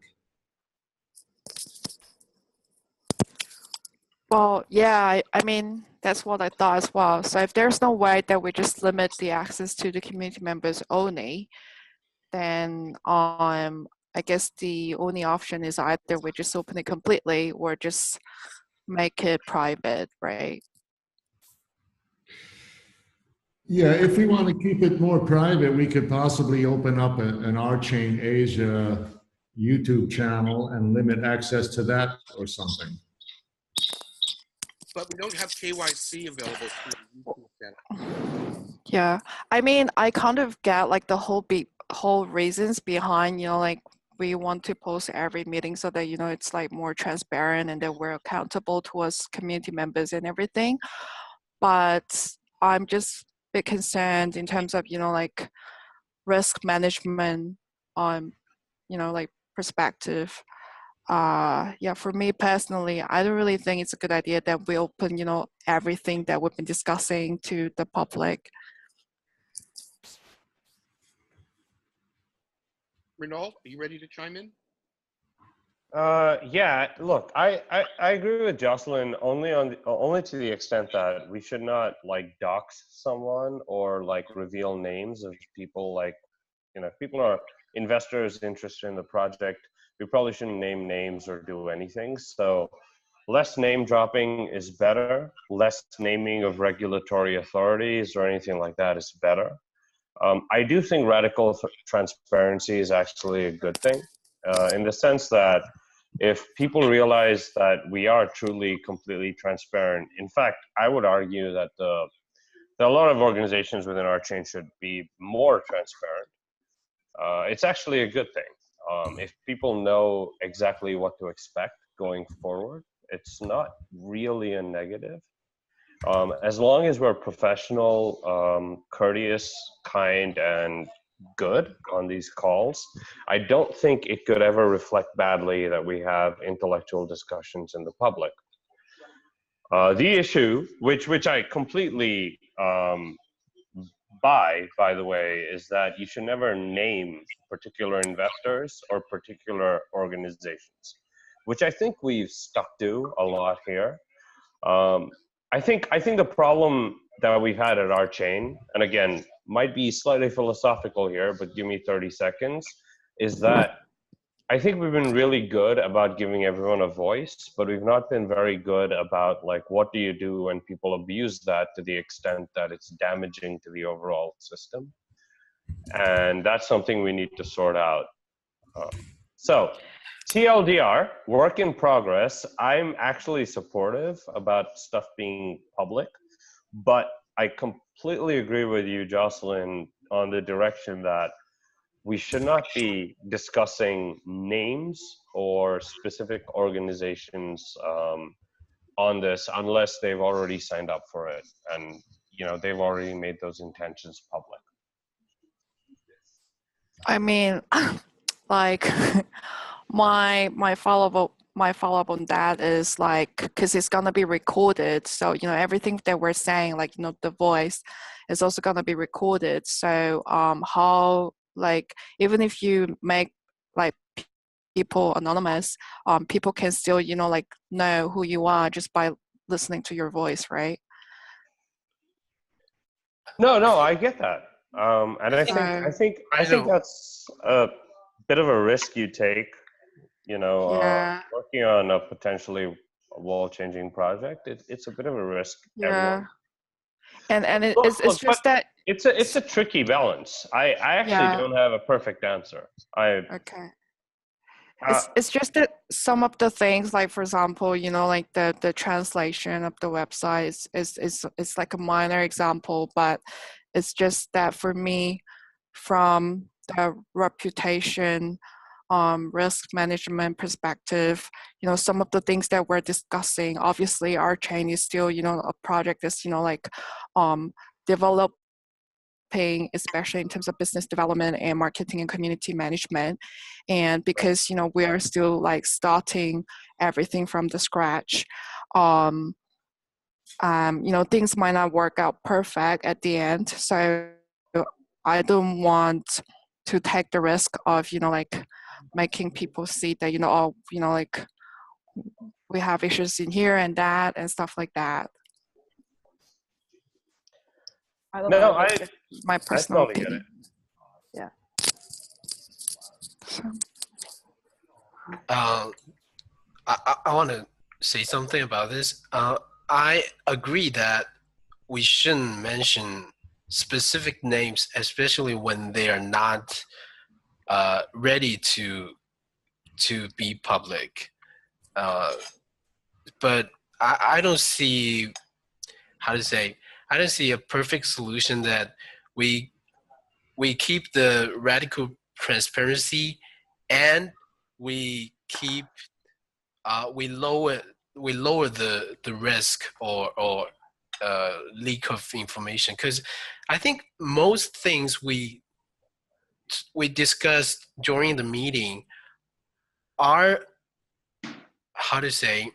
[SPEAKER 5] Well, yeah, I mean, that's what I thought as well. So if there's no way that we just limit the access to the community members only, then I guess the only option is either we just open it completely or just make it private, right?
[SPEAKER 7] Yeah, if we want to keep it more private, we could possibly open up an RChain Asia YouTube channel and limit access to that or something.
[SPEAKER 1] but we don't have KYC available through the YouTube channel.
[SPEAKER 5] Yeah, I mean, I kind of get like the whole reasons behind, like we want to post every meeting so that, it's like more transparent and that we're accountable towards community members and everything. But I'm just a bit concerned in terms of, like risk management on, like perspective. Yeah, for me personally, I don't really think it's a good idea that we open, everything that we've been discussing to the public.
[SPEAKER 1] Renal, are you ready to chime in?
[SPEAKER 2] Yeah, look, I agree with Jocelyn only to the extent that we should not like dox someone or like reveal names of people. Like, if people are investors interested in the project, we probably shouldn't name names or do anything. So less name dropping is better. Less naming of regulatory authorities or anything like that is better. I do think radical transparency is actually a good thing, in the sense that if people realize that we are truly completely transparent, in fact, I would argue that there are a lot of organizations within RChain should be more transparent. It's actually a good thing. If people know exactly what to expect going forward, it's not really a negative. As long as we're professional, courteous, kind, and good on these calls, I don't think it could ever reflect badly that we have intellectual discussions in the public. The issue, which I completely by the way, is that you should never name particular investors or particular organizations, which I think we've stuck to a lot here. I think the problem that we've had at RChain, and again, might be slightly philosophical here, but give me 30 seconds, is that I think we've been really good about giving everyone a voice, but we've not been very good about like, what do you do when people abuse that to the extent that it's damaging to the overall system? And that's something we need to sort out. So TLDR, work in progress. I'm actually supportive about stuff being public, but I completely agree with you, Jocelyn, on the direction that we should not be discussing names or specific organizations on this unless they've already signed up for it and they've already made those intentions public.
[SPEAKER 5] I mean, like my follow-up on that is like, because it's gonna be recorded, so everything that we're saying, like the voice is also gonna be recorded. So how, like, even if you make like people anonymous, people can still like know who you are just by listening to your voice, right?
[SPEAKER 2] No, I get that, and I think that's a bit of a risk you take.
[SPEAKER 5] Yeah.
[SPEAKER 2] Working on a potentially wall-changing project, it's a bit of a risk.
[SPEAKER 5] Yeah. And it's just that
[SPEAKER 2] it's a tricky balance. I actually don't have a perfect answer.
[SPEAKER 5] Okay. It's just that some of the things, like for example, like the translation of the website is like a minor example, but it's just that for me, from the reputation risk management perspective, some of the things that we're discussing, obviously RChain is still, a project that's, developing, especially in terms of business development and marketing and community management. And because, we are still like starting everything from the scratch, things might not work out perfect at the end. So I don't want to take the risk of, like making people see that, like we have issues in here and that and stuff like that. I don't know. That's just my personal opinion. Yeah. So.
[SPEAKER 4] I want to say something about this. I agree that we shouldn't mention specific names, especially when they are not ready to be public. But I don't see, how to say, I don't see a perfect solution that we keep the radical transparency and we keep we lower the risk or leak of information, because I think most things we discussed during the meeting are, how to say,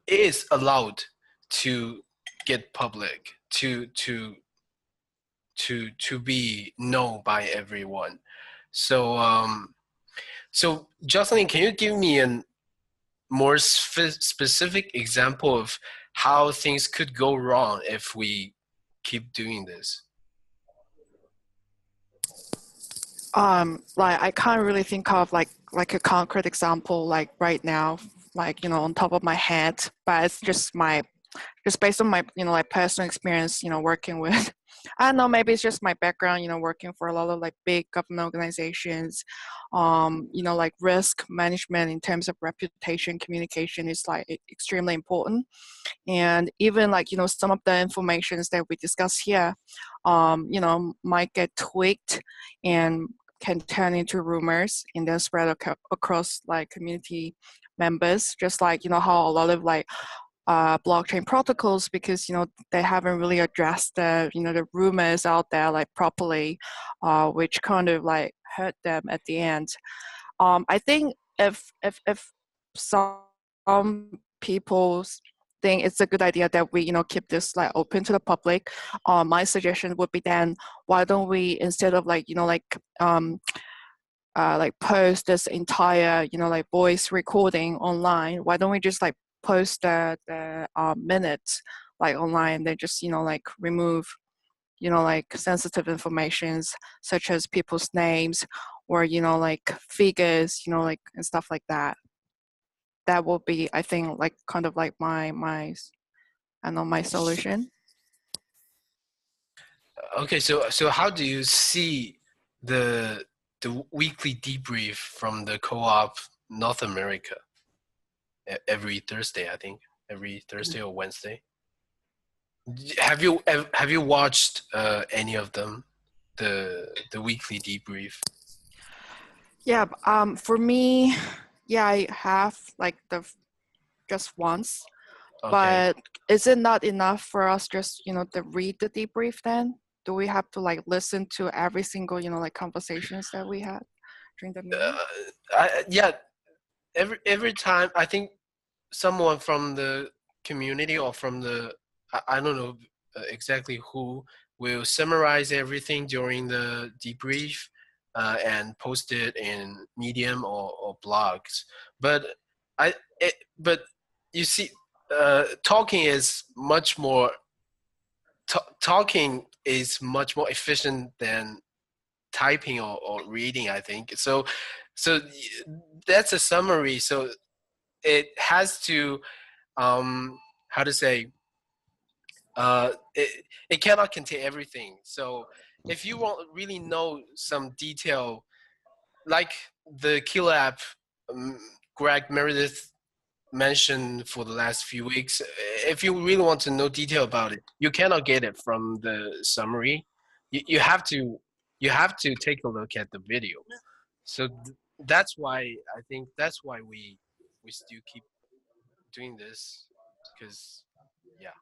[SPEAKER 4] is allowed to get public, to be known by everyone. So so Jocelyn, can you give me a more specific example of how things could go wrong if we keep doing this?
[SPEAKER 5] Like I can't really think of like a concrete example like right now, like on top of my head, but it's just based on my like personal experience, working with, I don't know, maybe it's just my background, working for a lot of like big government organizations. Like risk management in terms of reputation communication is like extremely important. And even like some of the informations that we discuss here might get tweaked and can turn into rumors and then spread across like community members, just like how a lot of like blockchain protocols, because they haven't really addressed the the rumors out there like properly, which kind of like hurt them at the end. I think if some people think it's a good idea that we keep this like open to the public, my suggestion would be then why don't we, instead of like like post this entire like voice recording online, why don't we just like post the minutes like online, then just like remove like sensitive informations such as people's names or like figures, like and stuff like that. That will be, I think, like kind of like my I know my solution.
[SPEAKER 4] Okay, so how do you see the weekly debrief from the co-op North America every Thursday? I think every Thursday or Wednesday. Have you watched any of them, the weekly debrief?
[SPEAKER 5] Yeah, for me, yeah, I have like just once. Okay. But is it not enough for us just to read the debrief then? Do we have to like listen to every single like conversations that we had during the meeting?
[SPEAKER 4] Yeah, every time I think someone from the community or from the I don't know exactly who will summarize everything during the debrief and post it in Medium or blogs. But but you see, talking is much more efficient than typing or reading, I think. So that's a summary. So it has to how to say, it cannot contain everything. So if you want really know some detail, like the Killer app Greg Meredith mentioned for the last few weeks, if you really want to know detail about it, you cannot get it from the summary. You have to take a look at the video. So that's why I think that's why we still keep doing this, because yeah.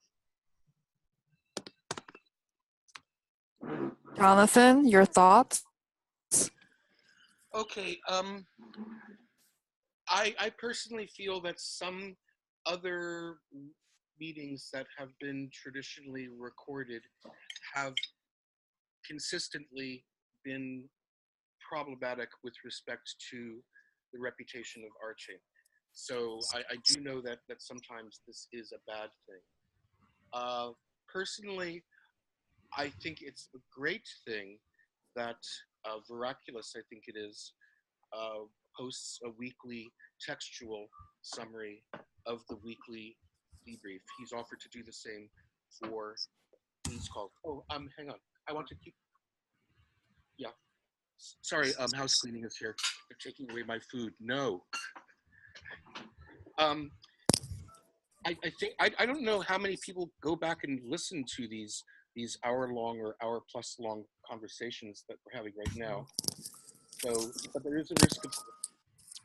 [SPEAKER 5] Jonathan, your thoughts?
[SPEAKER 1] Okay. I personally feel that some other meetings that have been traditionally recorded have consistently been problematic with respect to the reputation of RChain. So I do know that sometimes this is a bad thing. Personally, I think it's a great thing that Veraculous, I think it is, posts a weekly textual summary of the weekly debrief. He's offered to do the same for these calls. Oh, hang on. I want to keep. Yeah. Sorry, house cleaning is here. They're taking away my food. No. I think I don't know how many people go back and listen to these hour-long or hour-plus-long conversations that we're having right now. So, but there is a risk of.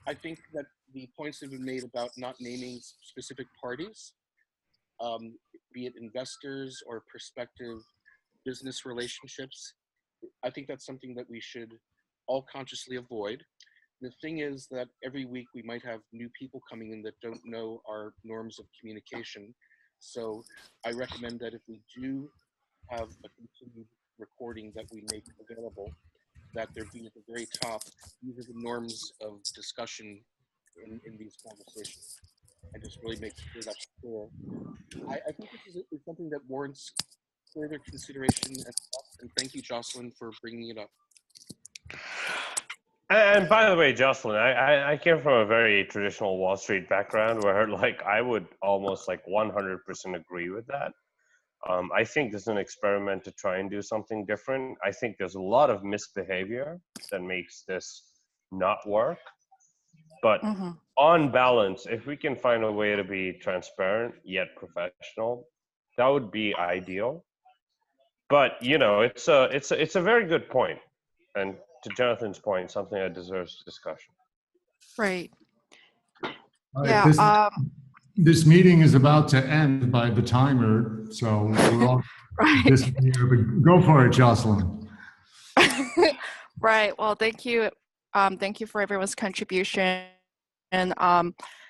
[SPEAKER 1] I think that the points have been made about not naming specific parties, be it investors or prospective business relationships. I think that's something that we should all consciously avoid. The thing is that every week we might have new people coming in that don't know our norms of communication. So I recommend that if we do have a continued recording that we make available, that there be at the very top, these are the norms of discussion in these conversations, and just really make sure that's clear. I think this is something that warrants further consideration, and thank you, Jocelyn, for bringing it up.
[SPEAKER 2] And by the way, Jocelyn, I came from a very traditional Wall Street background where like I would almost like 100% agree with that. I think this is an experiment to try and do something different. I think there's a lot of misbehavior that makes this not work. But on balance, if we can find a way to be transparent yet professional, that would be ideal. But you know, it's a very good point, and to Jonathan's point, something that deserves discussion.
[SPEAKER 5] Right.
[SPEAKER 7] All right,
[SPEAKER 5] Yeah.
[SPEAKER 7] This meeting is about to end by the timer, so we're all
[SPEAKER 5] right.
[SPEAKER 7] Go for it, Jocelyn.
[SPEAKER 5] Right. Well, thank you. Thank you for everyone's contribution. And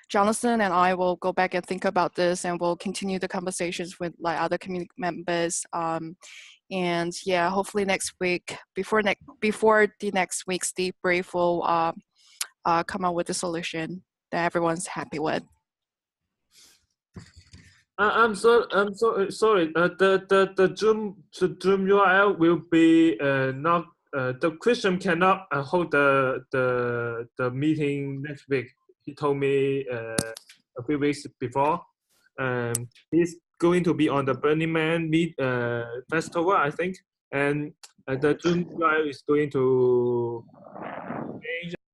[SPEAKER 5] Jonathan and I will go back and think about this, and we'll continue the conversations with like other community members. And yeah, hopefully next week, before the next week's debrief, we'll come up with a solution that everyone's happy with.
[SPEAKER 3] I'm so sorry. The Zoom URL will be not. The Christian cannot hold the meeting next week. He told me a few weeks before. He's going to be on the Burning Man festival, I think, and the Zoom URL is going to change.